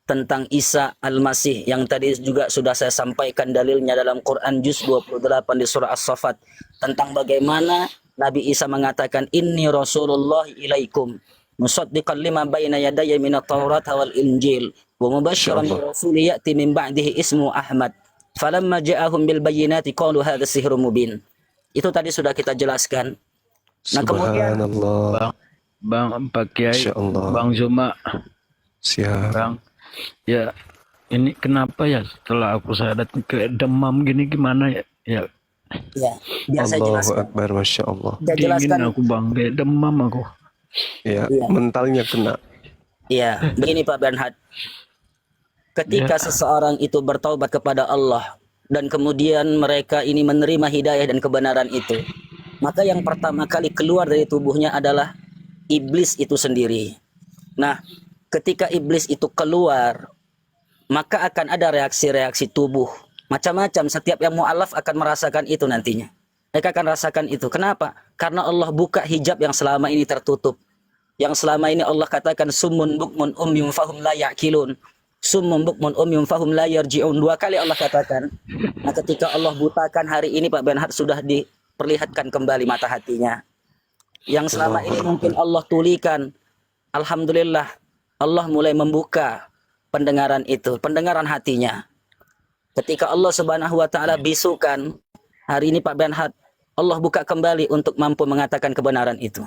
tentang Isa Al-Masih yang tadi juga sudah saya sampaikan dalilnya dalam Quran juz 28 di surah As-Saffat tentang bagaimana Nabi Isa mengatakan inni Rasulullah ilaikum musaddiqan lima baina yadayya minat Taurat wal Injil wa mubasysyiran bi rasulin ya'ti min ba'dihi ismu Ahmad falamma ja'ahum bil bayyinati qalu hadza sihrun mubin. Itu tadi sudah kita jelaskan. Nah kemudian Subhanallah. Bang Pak Kiai, Insya Allah. Bang Zuma, Siap. Bang. Ya, ini kenapa ya setelah aku syahadat kayak demam gini gimana ya? Ya, Ya, biar saya Allahu jelaskan. Akbar, Masya Allah. Saya dingin jelaskan. aku Bang, kayak demam aku. Ya, Iya. mentalnya kena. Iya, begini Pak Bernhard. Ketika seseorang itu bertaubat kepada Allah dan kemudian mereka ini menerima hidayah dan kebenaran itu, maka yang pertama kali keluar dari tubuhnya adalah iblis itu sendiri. Nah, ketika iblis itu keluar, maka akan ada reaksi-reaksi tubuh macam-macam. Setiap yang mu'alaf akan merasakan itu nantinya. Mereka akan rasakan itu. Kenapa? Karena Allah buka hijab yang selama ini tertutup. Yang selama ini Allah katakan summun bukmun umyum fahum la ya'kilun. Summun bukmun umyum fahum la yarji'un. 2 kali Allah katakan. Nah, ketika Allah butakan hari ini Pak Bernhard sudah diperlihatkan kembali mata hatinya. Yang selama ini mungkin Allah tulikan. Alhamdulillah Allah mulai membuka pendengaran itu, pendengaran hatinya. Ketika Allah Subhanahu wa taala bisukan, hari ini Pak Bernhard, Allah buka kembali untuk mampu mengatakan kebenaran itu.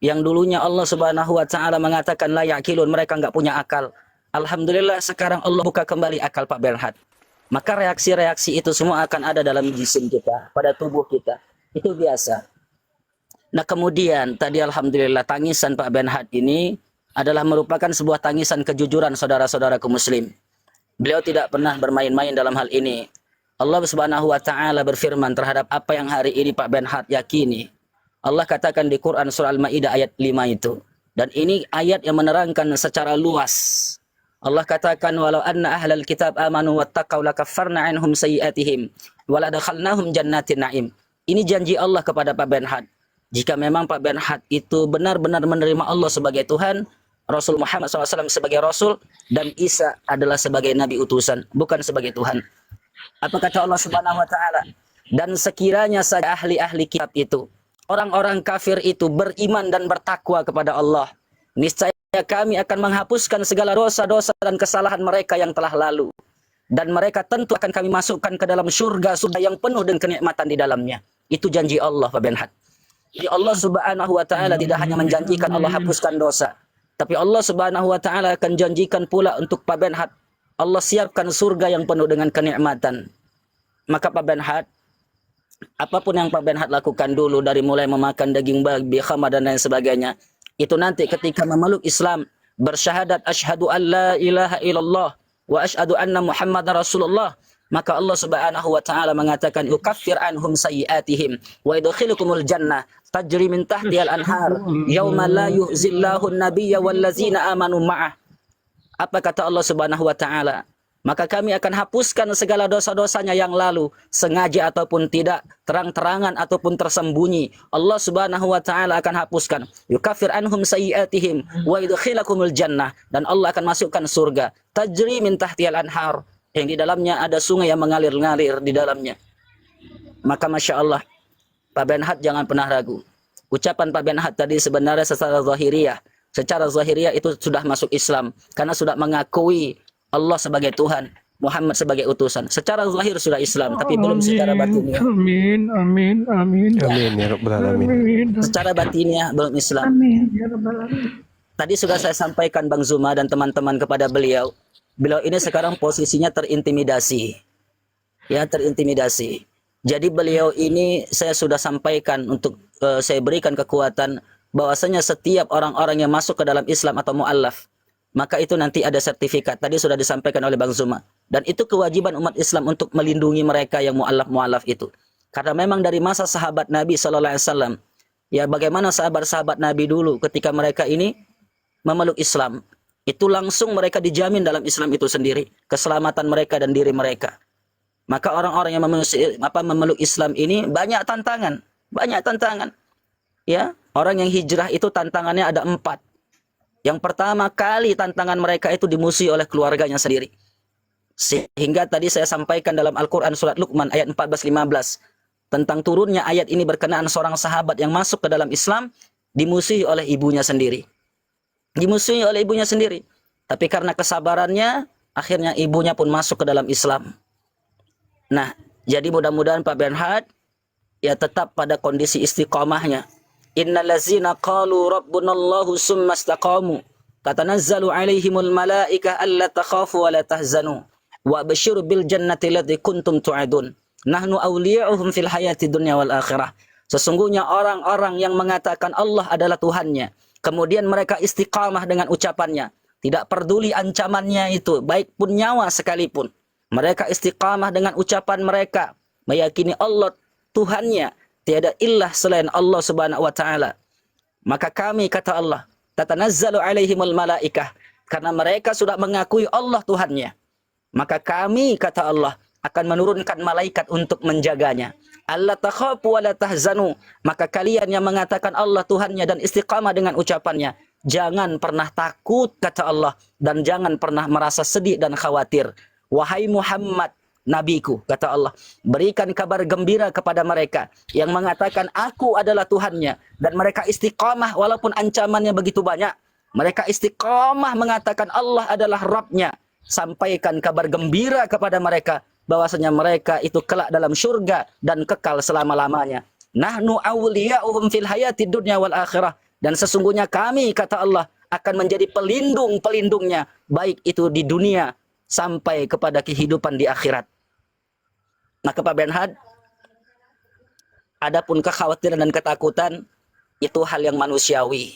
Yang dulunya Allah Subhanahu wa taala mengatakan la ya'kilun, mereka enggak punya akal. Alhamdulillah sekarang Allah buka kembali akal Pak Bernhard. Maka reaksi-reaksi itu semua akan ada dalam jisim kita, pada tubuh kita. Itu biasa. Nah, kemudian tadi alhamdulillah tangisan Pak Bernhard ini adalah merupakan sebuah tangisan kejujuran saudara-saudaraku muslim. Beliau tidak pernah bermain-main dalam hal ini. Allah Subhanahu wa taala berfirman terhadap apa yang hari ini Pak Bernhard yakini. Allah katakan di Quran surah Al-Maidah ayat 5 itu. Dan ini ayat yang menerangkan secara luas. Allah katakan walau anna ahlal kitab amanu wattaqau lakaffarna anhum sayyi'atihim wa ladakhalnahum jannatin na'im. Ini janji Allah kepada Pak Bernhard. Jika memang Pak Bernhard itu benar-benar menerima Allah sebagai Tuhan, Rasul Muhammad SAW sebagai Rasul, dan Isa adalah sebagai Nabi utusan, bukan sebagai Tuhan. Apa kata Allah Subhanahu wa taala? Dan sekiranya saja ahli-ahli kitab itu, orang-orang kafir itu beriman dan bertakwa kepada Allah, niscaya kami akan menghapuskan segala dosa-dosa dan kesalahan mereka yang telah lalu. Dan mereka tentu akan kami masukkan ke dalam surga yang penuh dengan kenikmatan di dalamnya. Itu janji Allah Pak Bernhard. Jadi Allah Subhanahu wa taala tidak hanya menjanjikan Allah hapuskan dosa, tapi Allah Subhanahu wa taala akan janjikan pula untuk Pak Bernhard, Allah siapkan surga yang penuh dengan kenikmatan. Maka Pak Bernhard, apapun yang Pak Bernhard lakukan dulu dari mulai memakan daging babi, khamar dan lain sebagainya, itu nanti ketika memeluk Islam, bersyahadat asyhadu an la ilaha illallah wa asyhadu anna Muhammadar Rasulullah, maka Allah Subhanahu wa taala mengatakan yukaffir anhum sayyi'atihim wa yudkhilukumul jannah tajri min tahtihal anhar yauma la yuhzillahu an-nabiyya wallazina amanu ma'ah. Apa kata Allah Subhanahu wa taala? Maka kami akan hapuskan segala dosa-dosanya yang lalu, sengaja ataupun tidak, terang-terangan ataupun tersembunyi. Allah Subhanahu wa taala akan hapuskan. Yukaffir anhum sayyi'atihim wa yudkhilukumul jannah, dan Allah akan masukkan surga. Tajri min tahtihal anhar, yang di dalamnya ada sungai yang mengalir-ngalir di dalamnya. Maka Masya Allah, Pak Bernhard jangan pernah ragu. Ucapan Pak Bernhard tadi sebenarnya secara zahiriyah. Secara zahiriyah itu sudah masuk Islam. Karena sudah mengakui Allah sebagai Tuhan, Muhammad sebagai utusan. Secara zahir sudah Islam, tapi belum secara batinnya. Amin, amin, amin. Amin ya Rabbal Alamin. Amin. Secara batinnya belum Islam. Amin. Ya Rabbal Alamin. Tadi sudah saya sampaikan Bang Zuma dan teman-teman kepada beliau. Beliau ini sekarang posisinya terintimidasi. Ya, terintimidasi. Jadi beliau ini saya sudah sampaikan untuk saya berikan kekuatan bahwasanya setiap orang-orang yang masuk ke dalam Islam atau mu'allaf, maka itu nanti ada sertifikat. Tadi sudah disampaikan oleh Bang Zuma. Dan itu kewajiban umat Islam untuk melindungi mereka yang mu'allaf-mu'allaf itu. Karena memang dari masa sahabat Nabi SAW, ya bagaimana sahabat-sahabat Nabi dulu ketika mereka ini memeluk Islam, itu langsung mereka dijamin dalam Islam itu sendiri, keselamatan mereka dan diri mereka. Maka orang-orang yang memeluk Islam ini banyak tantangan. Banyak tantangan. Ya, orang yang hijrah itu tantangannya ada 4. Yang pertama kali tantangan mereka itu dimusuhi oleh keluarganya sendiri. Sehingga tadi saya sampaikan dalam Al-Quran surat Luqman ayat 14-15. Tentang turunnya ayat ini berkenaan seorang sahabat yang masuk ke dalam Islam dimusuhi oleh ibunya sendiri. Dimusuhi oleh ibunya sendiri. Tapi karena kesabarannya, akhirnya ibunya pun masuk ke dalam Islam. Nah, jadi mudah-mudahan Pak Bernhard ya tetap pada kondisi istiqomahnya. Innallazina qalu rabbunallahu summa istaqamu tatanazzalu alaihimul malaika alla takhafu wa la tahzanu wa abshiru bil jannati allati kuntum tu'adun. Nahnu awliya'uhum fil hayati dunya wal akhirah. Sesungguhnya orang-orang yang mengatakan Allah adalah Tuhannya, kemudian mereka istiqamah dengan ucapannya, tidak peduli ancamannya itu, baik pun nyawa sekalipun. Mereka istiqamah dengan ucapan mereka, meyakini Allah Tuhannya, tiada ilah selain Allah Subhanahu wa taala. Maka kami, kata Allah, tatanazzalu alaihimul malaikah, karena mereka sudah mengakui Allah Tuhannya, maka kami, kata Allah, akan menurunkan malaikat untuk menjaganya. Allah takhafu wa la tahzanu, maka kalian yang mengatakan Allah Tuhannya dan istiqamah dengan ucapannya, jangan pernah takut, kata Allah, dan jangan pernah merasa sedih dan khawatir. Wahai Muhammad, nabiku, kata Allah, berikan kabar gembira kepada mereka yang mengatakan aku adalah Tuhannya, dan mereka istiqamah walaupun ancamannya begitu banyak. Mereka istiqamah mengatakan Allah adalah Rabbnya. Sampaikan kabar gembira kepada mereka bahwasanya mereka itu kelak dalam surga dan kekal selama-lamanya. Nahnu awliya'uhum fil hayati dunya wal akhirah, dan sesungguhnya kami, kata Allah, akan menjadi pelindung-pelindungnya, baik itu di dunia sampai kepada kehidupan di akhirat. Maka Pak Benhad, adapun kekhawatiran dan ketakutan itu hal yang manusiawi.